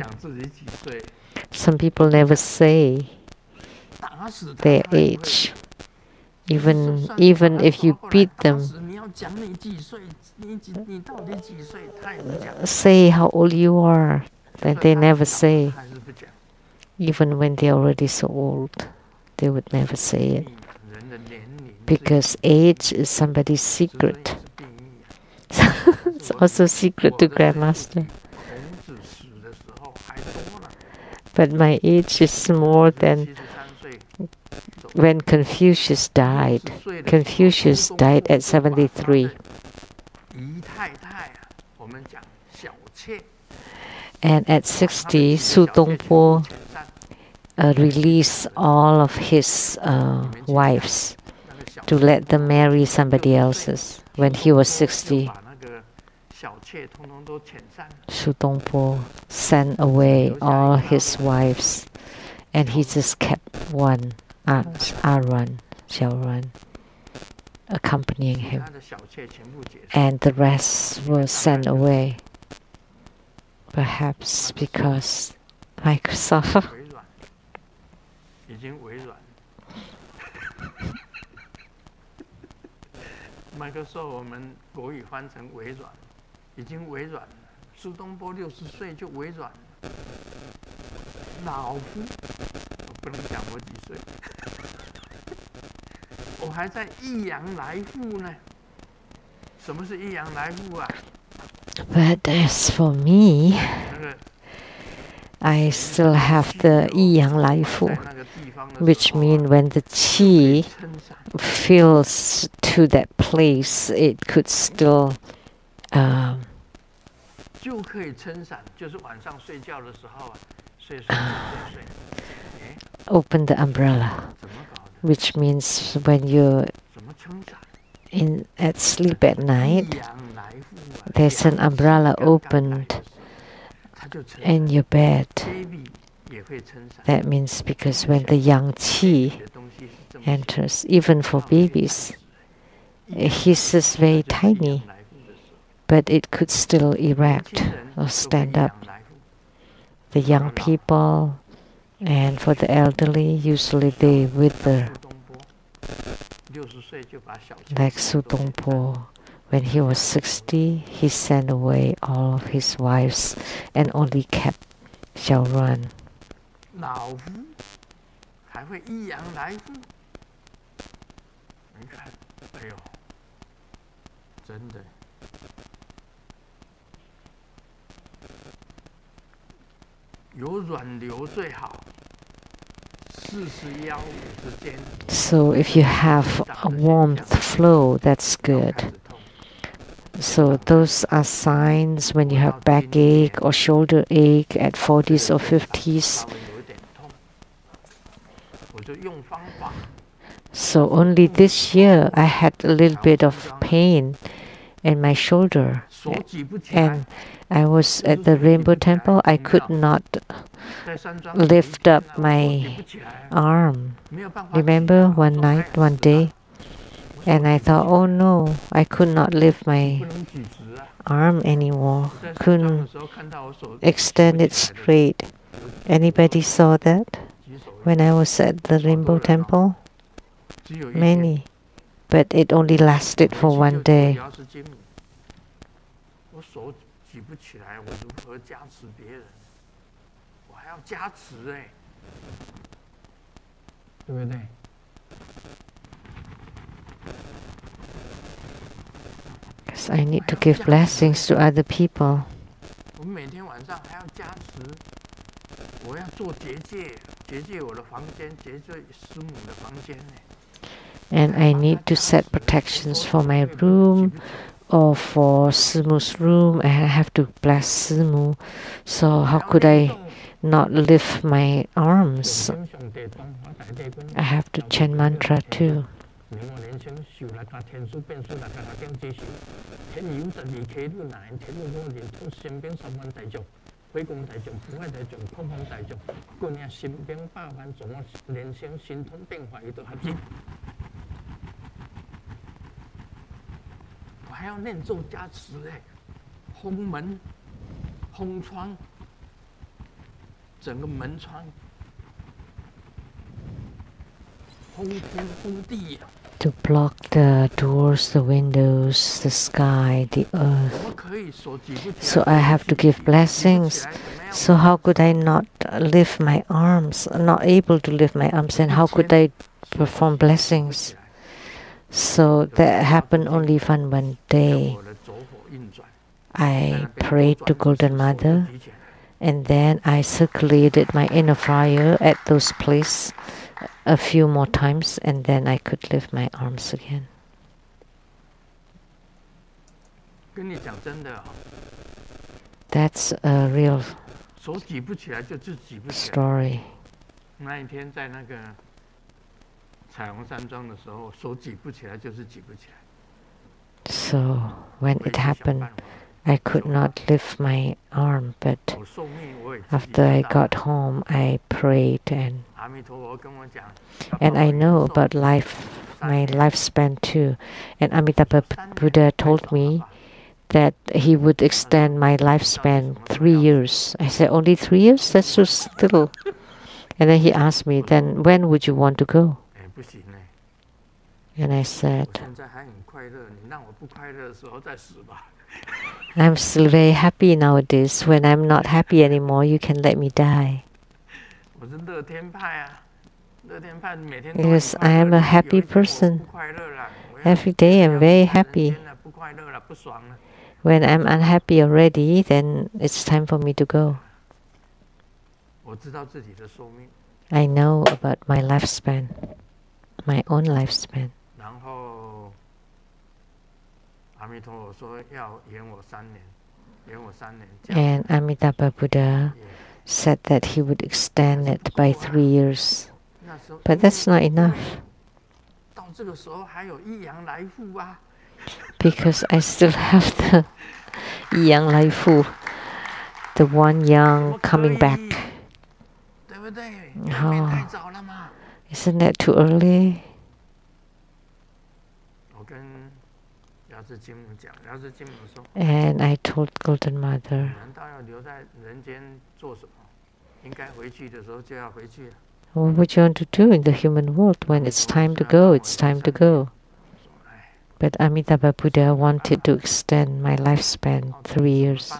Some people never say their age. Even if you beat them, say how old you are, then they never say. Even when they're already so old, they would never say it. Because age is somebody's secret. It's also secret to Grandmaster. But my age is more than when Confucius died. Confucius died at 73. And at 60, Su Dongpo released all of his wives to let them marry somebody else's. When he was 60, Su Dongpo sent away all his wives, and he just kept one, Xiao Run, accompanying him, and the rest were sent away. Perhaps because Microsoft. Microsoft 我们国语翻成微软，已经微软了。苏东坡60岁就微软了。老夫，我不能讲我几岁，我还在益阳来复呢。什么是益阳来复啊？ But as for me, I still have the 益阳来复, which means when the qi fills to that place, it could still 就可以撑伞，就是晚上睡觉的时候啊，睡。Open the umbrella, which means when you're at sleep at night, there's an umbrella opened in your bed. That means because when the yang qi enters, even for babies, he's just very tiny, but it could still erect or stand up. The young people and for the elderly, usually they wither. Like Su Dongpo, when he was 60, he sent away all of his wives and only kept Xiao Run. 老夫还会益阳来复，你看，哎呦，真的，有软流最好。41、50间。So if you have a warmth flow, that's good. So those are signs when you have backache or shoulder ache at 40s or 50s. So only this year I had a little bit of pain and my shoulder. And I was at the Rainbow Temple. I could not lift up my arm. Remember one night, one day, and I thought, oh no, I could not lift my arm anymore. Couldn't extend it straight. Anybody saw that when I was at the Rainbow Temple? Many. But it only lasted for one day. Because I need to give blessings to other people. And I need to set protections for my room or for Simu's room. I have to bless Simu. So how could I not lift my arms? I have to chant mantra too. To block the doors, the windows, the sky, the earth. So I have to give blessings. So how could I not lift my arms? Not able to lift my arms, and how could I perform blessings? So that happened only one day. I prayed to Golden Mother, and then I circulated my inner fire at those places a few more times, and then I could lift my arms again. That's a real story. So when it happened, I could not lift my arm, but after I got home, I prayed, and I know about life, my lifespan too. And Amitabha Buddha told me that he would extend my lifespan 3 years. I said, only 3 years? That's so little. And then he asked me, then when would you want to go? And I said, I'm still very happy nowadays. When I'm not happy anymore, you can let me die. Because I am a happy person. Every day I'm very happy. When I'm unhappy already, then it's time for me to go. I know about my lifespan, my own lifespan. And Amitabha Buddha said that he would extend it by 3 years. But that's not enough. Because I still have the Yang Lai Fu, the one young coming back. Oh, isn't that too early? And I told Golden Mother, what would you want to do in the human world? When it's time to go, it's time to go. But Amitabha Buddha wanted to extend my lifespan 3 years.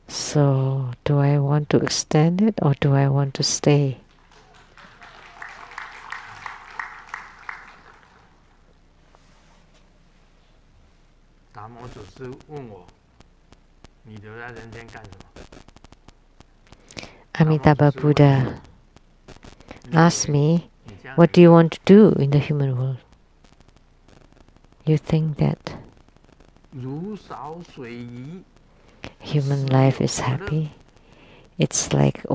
So, do I want to extend it or do I want to stay? Amitabha Buddha asked me, what do you want to do in the human world? You think that human life is happy? It's like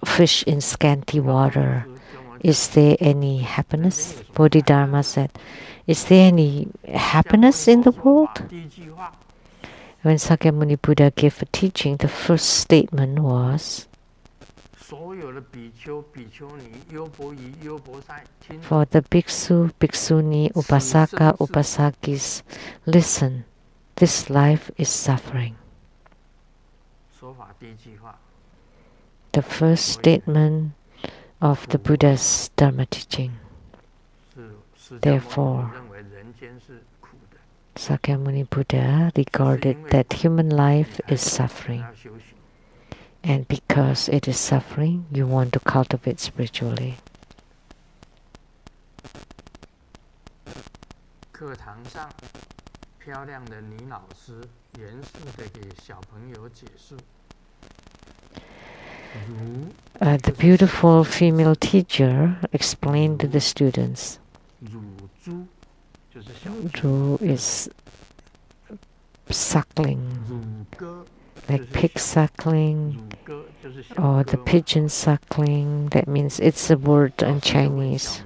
fish in scanty water. Is there any happiness? Bodhidharma said, is there any happiness in the world? When Sakyamuni Buddha gave a teaching, the first statement was, for the bhikshu, bhikshuni, upasaka, upasakis, listen, this life is suffering. The first statement of the Buddha's Dharma teaching. Therefore, Sakyamuni Buddha regarded that human life is suffering. And because it is suffering, you want to cultivate spiritually. The beautiful female teacher explained to the students. Ru is suckling, like pig suckling, or the pigeon suckling. That means it's a word in Chinese.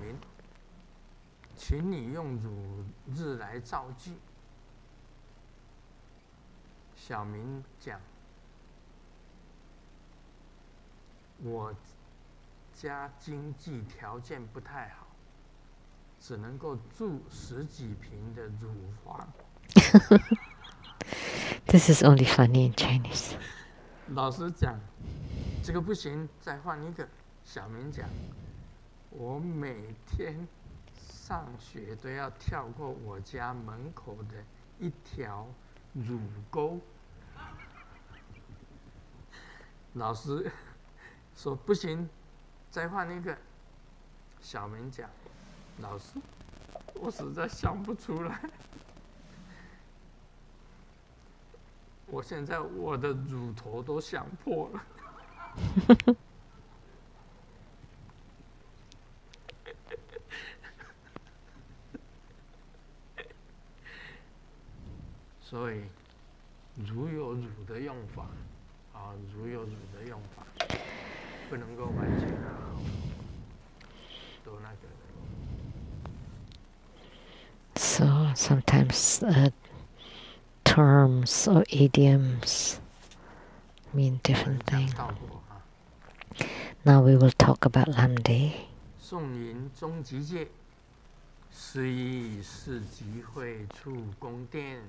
This is only funny in Chinese. 老师讲，这个不行，再换一个。小明讲，我每天上学都要跳过我家门口的一条乳沟。老师说不行，再换一个。小明讲，老师，我实在想不出来。我现在我的乳头都想破了。所以，乳有乳的用法，乳有乳的用法，不能够完全都那个。So sometimes terms or idioms mean different things. Now we will talk about Lamdre. 颂吟终极戒，是以是集会处宫殿。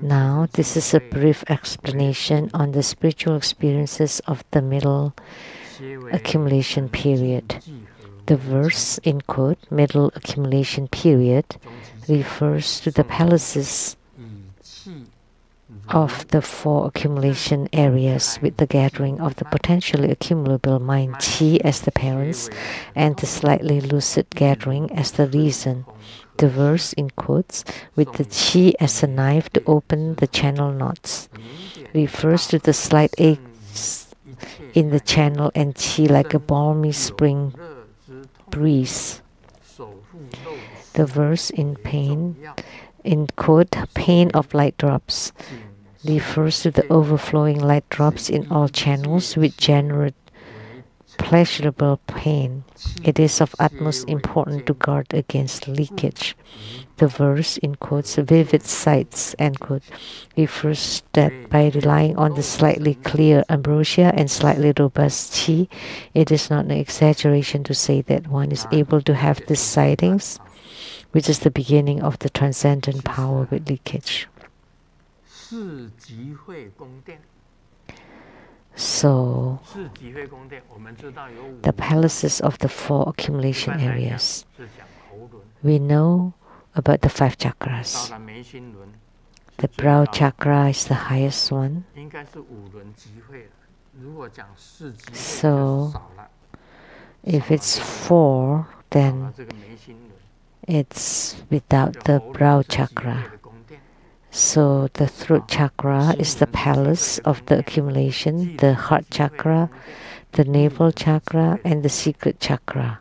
Now, this is a brief explanation on the spiritual experiences of the middle accumulation period. The verse in quote, middle accumulation period, refers to the palaces of the four accumulation areas with the gathering of the potentially accumulable mind qi as the parents and the slightly lucid gathering as the reason. The verse in quotes, with the qi as a knife to open the channel knots, refers to the slight aches in the channel and qi like a balmy spring breeze. The verse in quote, pain of light drops, refers to the overflowing light drops in all channels which generate pleasurable pain. It is of utmost importance to guard against leakage. The verse in quotes, vivid sights, end quote, refers that by relying on the slightly clear ambrosia and slightly robust qi, it is not an exaggeration to say that one is able to have these sightings, which is the beginning of the transcendent power with leakage. So, the palaces of the four accumulation areas. We know about the 5 chakras. The brow chakra is the highest one. So, if it's 4, then it's without the brow chakra. So the throat chakra is the palace of the accumulation, the heart chakra, the navel chakra, and the secret chakra.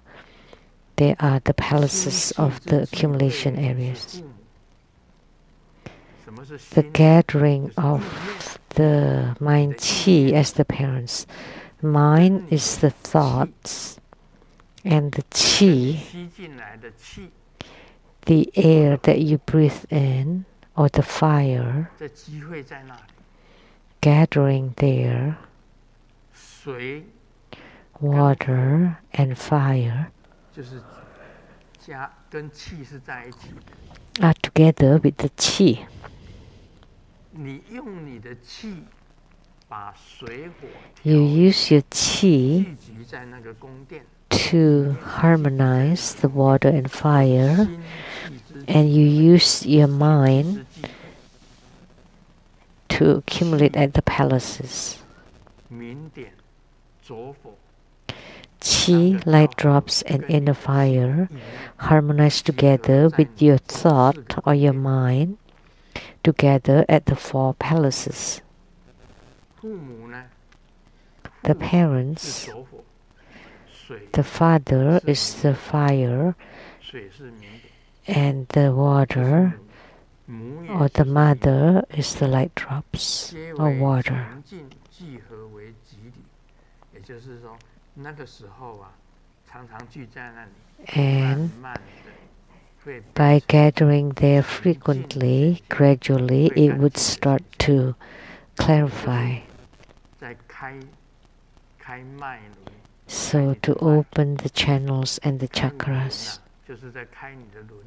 They are the palaces of the accumulation areas. The gathering of the mind qi as the parents. Mind is the thoughts, and the qi, 吸进来的气， the air that you breathe in, or the fire 这机会在那里。 gathering there, 水 water and fire 就是加跟气是在一起的。 are together with the qi. 你用你的气把水火 You use your qi 聚集在那个宫殿， to harmonize the water and fire, 心气之 and you use your 之 mind 际， to accumulate at the palaces. 明点左火 Qi, light drops, and inner fire harmonize together with your thought or your mind together at the four palaces. 父母呢 The 是 parents, 左火，水 the father is the fire, 水是明点， and the water 母也 or 就 the 是 mother is the light drops 皆 or 为 water. 纯净聚合为集体，也就是说，那个时候啊，常常聚在那里，慢 And 慢的会 by 变成 gathering there frequently, gradually it would start to clarify. 在开脉轮， So to open the channels and the 开你的轮 chakras, 啊，就是在开你的轮。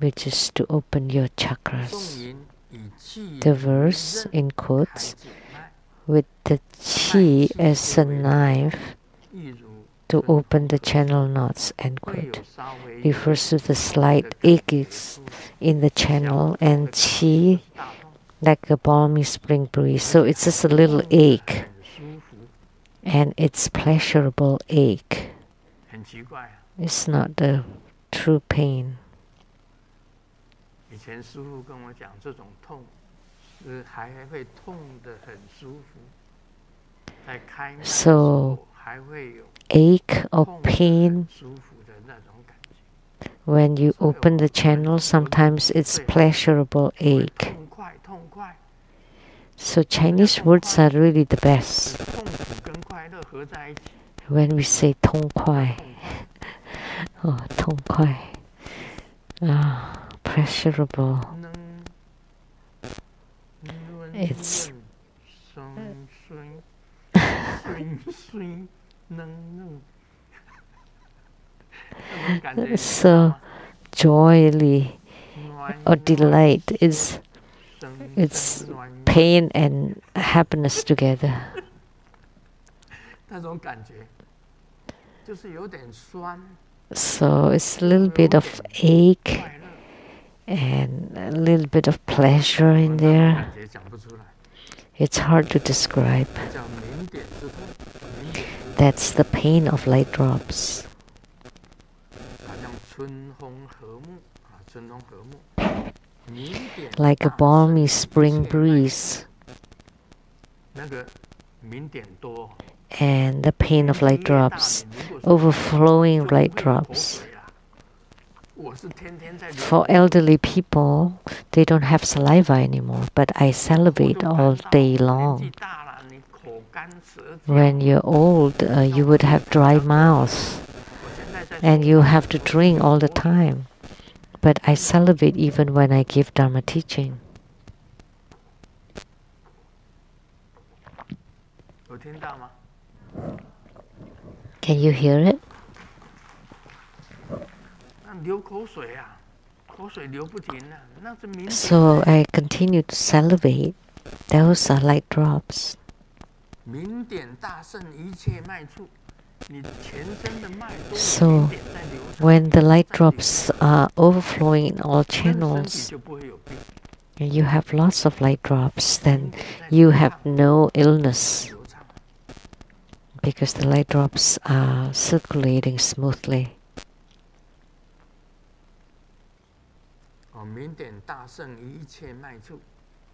which is to open your 宋 chakras. 吟以气 The 为 verse 刃 in 开 quotes 解脉， with the qi as a knife 亦如 to 春 open the channel knots, end 会有 quote, 稍微 refers to the 痛 slight 的感觉 aches 出来 in the 小 channel 痛 and 的感觉 qi 就是大痛， like a balmy spring breeze. So it's just a little ache, 很舒服， and it's pleasurable ache. 很奇怪啊。 It's not the true pain. 以前师父跟我讲，这种痛是还会痛得很舒服，在开脉的时 So 候还会有 Ache or 痛得很 pain 舒服的那种感觉， when you open the channel, sometimes it's pleasurable 会 ache. 痛快痛快， So Chinese words are really the best. 是痛苦跟快乐合在一起， When we say 痛快, 痛快 oh 痛快, pleasurable. 能润 It's 润酸酸酸酸能能，那种感觉你知道 So 吗？ joyly 暖 or 暖 delight is 生 it's 生暖暖 pain and happiness together. 那种感觉，就是有点酸， So it's a little bit of ache 快乐， and a little bit of pleasure in 那种 there. 感觉讲不出来， It's hard to describe. 那叫明点之痛，明点之痛， That's the pain of light drops. 好像春风和睦啊，春风和睦，明点 Like a 大 balmy 盛 spring 一切脉 breeze, 那个明点多。 and the pain of light drops, overflowing light drops. For elderly people, they don't have saliva anymore, but I salivate all day long. When you're old, you would have dry mouth, and you have to drink all the time. But I salivate even when I give Dharma teaching. Can you hear it? 流口水啊，口水流不停啊，那是明点。 So I continue to salivate. Those are light drops. 明点大盛一切脉处，你全身的脉都有 So 明点在流淌。 when the light drops are overflowing in all 身体 channels, 就不会有病， and you have lots of light drops, then you have no illness 流畅。 because the light drops are circulating smoothly. 哦，明点大盛一切脉处，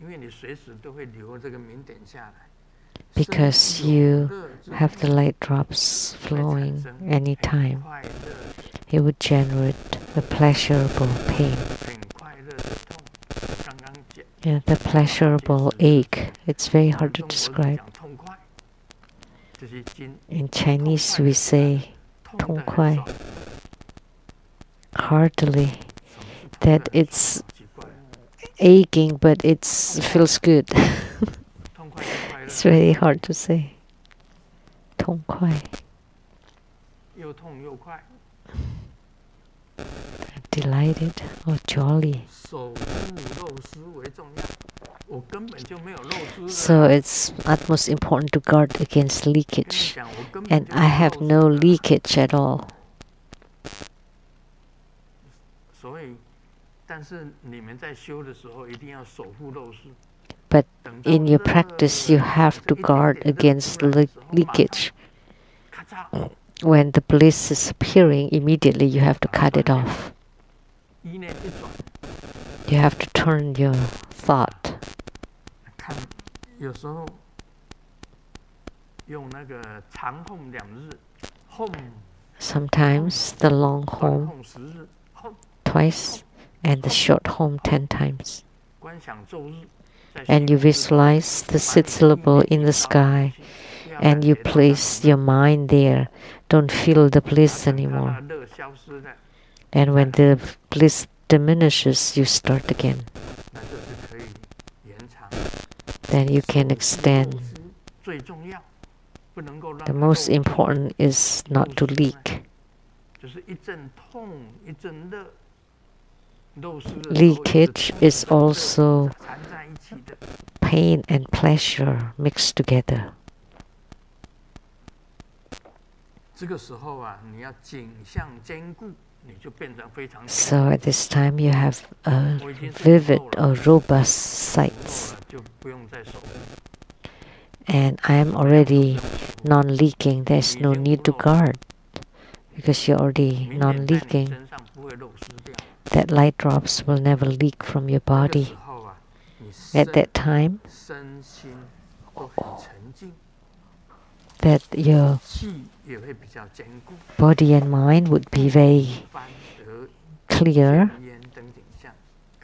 因为你随时都会流这个明点下来。 Because you have the light drops flowing anytime, it would generate a pleasurable pain. 很快乐的痛，刚刚讲。 Yeah, the pleasurable ache. It's very hard to 中国 describe. 讲痛快， In Chinese we say 痛快 heartily, that it's aching but it feels good. It's very hard to say. 痛快 delighted or jolly. So it's utmost important to guard against leakage, and I have no leakage at all. But in your practice, you have to guard against leakage. When the bliss is appearing, immediately you have to cut it off. You have to turn your thought. Sometimes the long home twice and the short home 10 times. And you visualize the sixth syllable in the sky, and you place your mind there. Don't feel the bliss anymore. And when the bliss diminishes, you start again. Then you can extend. The most important is not to leak. Leakage is also pain and pleasure mixed together. So at this time you have vivid or robust sights. And I am already non-leaking. There's no need to guard because you're already non-leaking. That light drops will never leak from your body. At that time, that your body and mind would be very clear,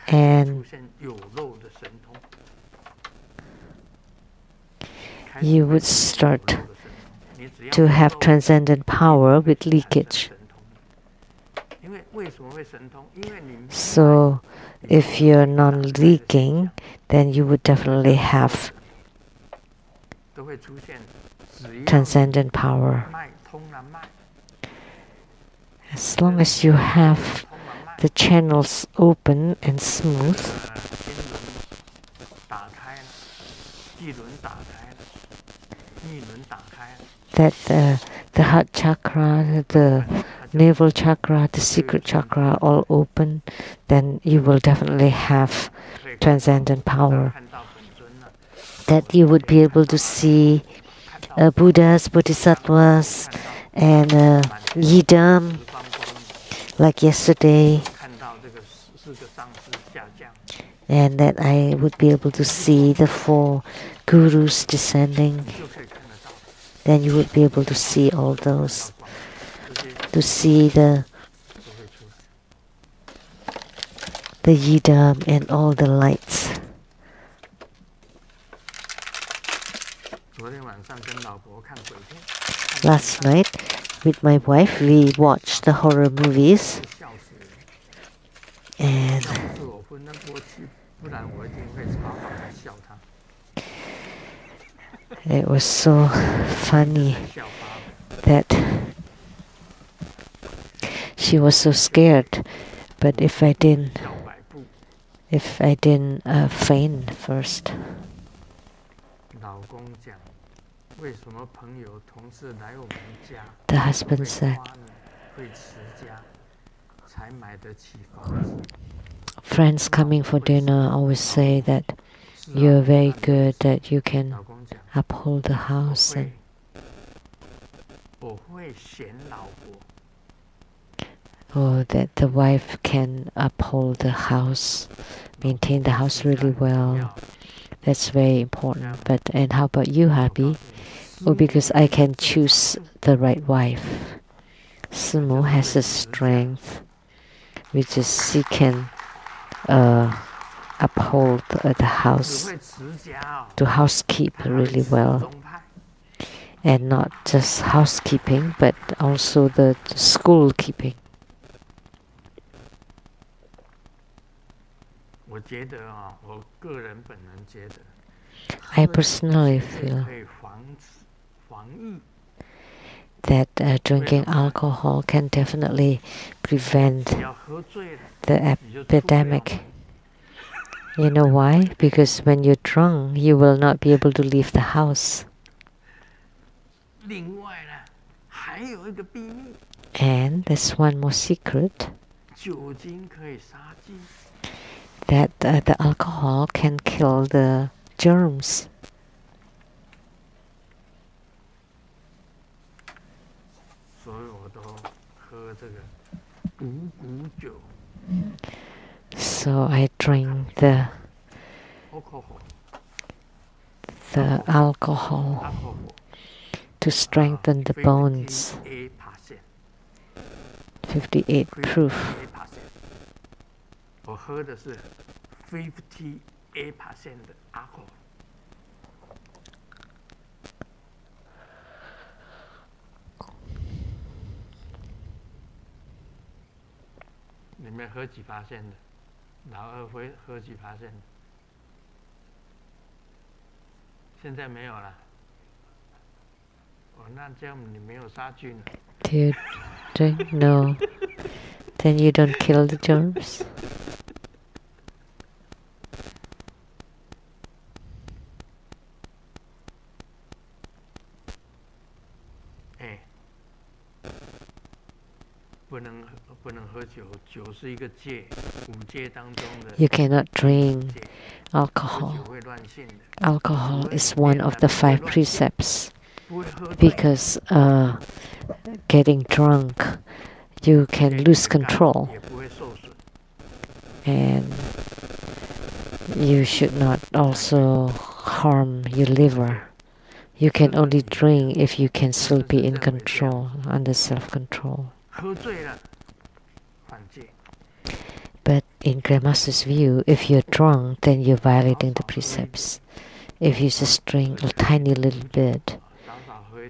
and you would start to have transcendent power with leakage. So if you're non-leaking, then you would definitely have transcendent power. As long as you have the channels open and smooth, that the heart chakra, the navel chakra, the secret chakra all open, then you will definitely have transcendent power. That you would be able to see Buddhas, Bodhisattvas, and Yidam, like yesterday, and that I would be able to see the 4 gurus descending. Then you would be able to see all those, to see the Yidam and all the lights. Last night, with my wife, we watched the horror movies, and it was so funny that she was so scared. But if I didn't faint first. The husband said, friends coming for dinner always say that you're very good, that you can uphold the house, and or that the wife can uphold the house, maintain the house really well. That's very important. But and how about you, Happy? Oh, because I can choose the right wife. Simu has a strength, which is she can uphold the house, to housekeep really well. and not just housekeeping, but also the school keeping. 我觉得啊，我个人本人觉得， I personally feel 可以防疫 that drinking alcohol can definitely prevent 只要喝醉了 the 你就出不了 epidemic. You know why? Because when you're drunk, you will not be able to leave the house. 另外呢，还有一个秘密， And there's one more secret, 酒精可以杀菌。 that the alcohol can kill the germs. 所以我都喝这个五谷酒 So I drink the alcohol to strengthen the bones. 58 proof. 我喝的是58% 的 alcohol。 你们喝几%的？老二会喝几%的？现在没有了。哦，那这样你没有杀菌了。Do you drink? No. Then you don't kill the germs. 哎，不能喝酒，酒是一个戒，5戒当中的。You cannot drink alcohol. 酒会乱性的。Alcohol is one of the 5 precepts. Because getting drunk, you can lose control. 也不会受损。 And you should not also harm your liver. You can only drink if you can still be in control, under self-control. 喝醉了，犯戒。 But in Grandmaster's view, if you're drunk, then you're violating the precepts. If you just drink a tiny little bit,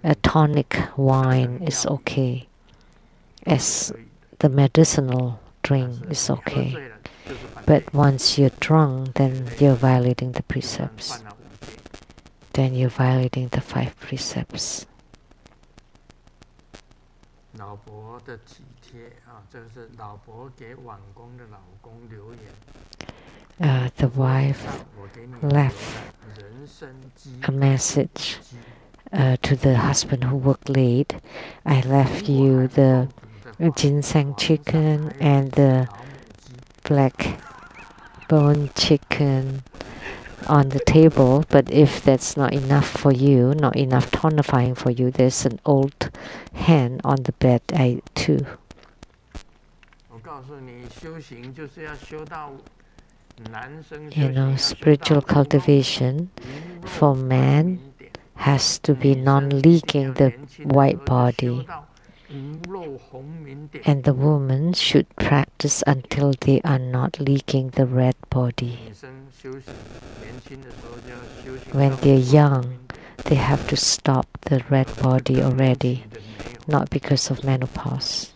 a tonic wine is okay, as the medicinal drink is okay. But once you're drunk, then you're violating the precepts. Then you're violating the 5 precepts. 老婆的体贴啊，这是老婆给晚公的老公留言。 The wife left a message to the husband who worked late. I left you the ginseng chicken and the black bone chicken on the table, but if that's not enough for you, not enough tonifying for you, there's an old hen on the bed too. 我告诉你，修行就是要修到男生。 You know, spiritual cultivation for man has to be non-leaking the white body, and the woman should practice until they are not leaking the red body. When they're young, they have to stop the red body already, not because of menopause.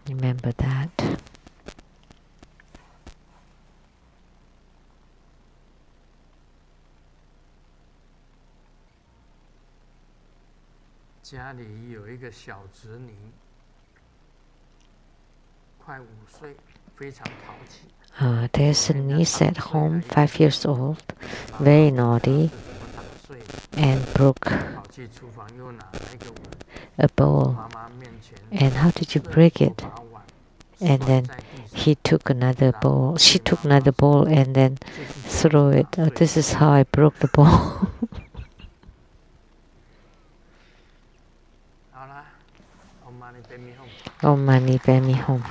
Remember that. 家里有一个小侄女，快5岁，非常淘气。 There's a niece at home, 5 years old, very naughty, and broke a bowl. And how did you break it? And then he took another bowl. She took another bowl and then threw it. Oh, this is how I broke the bowl. 好啦，Om Mani Padme Hum. Om Mani Padme Hum.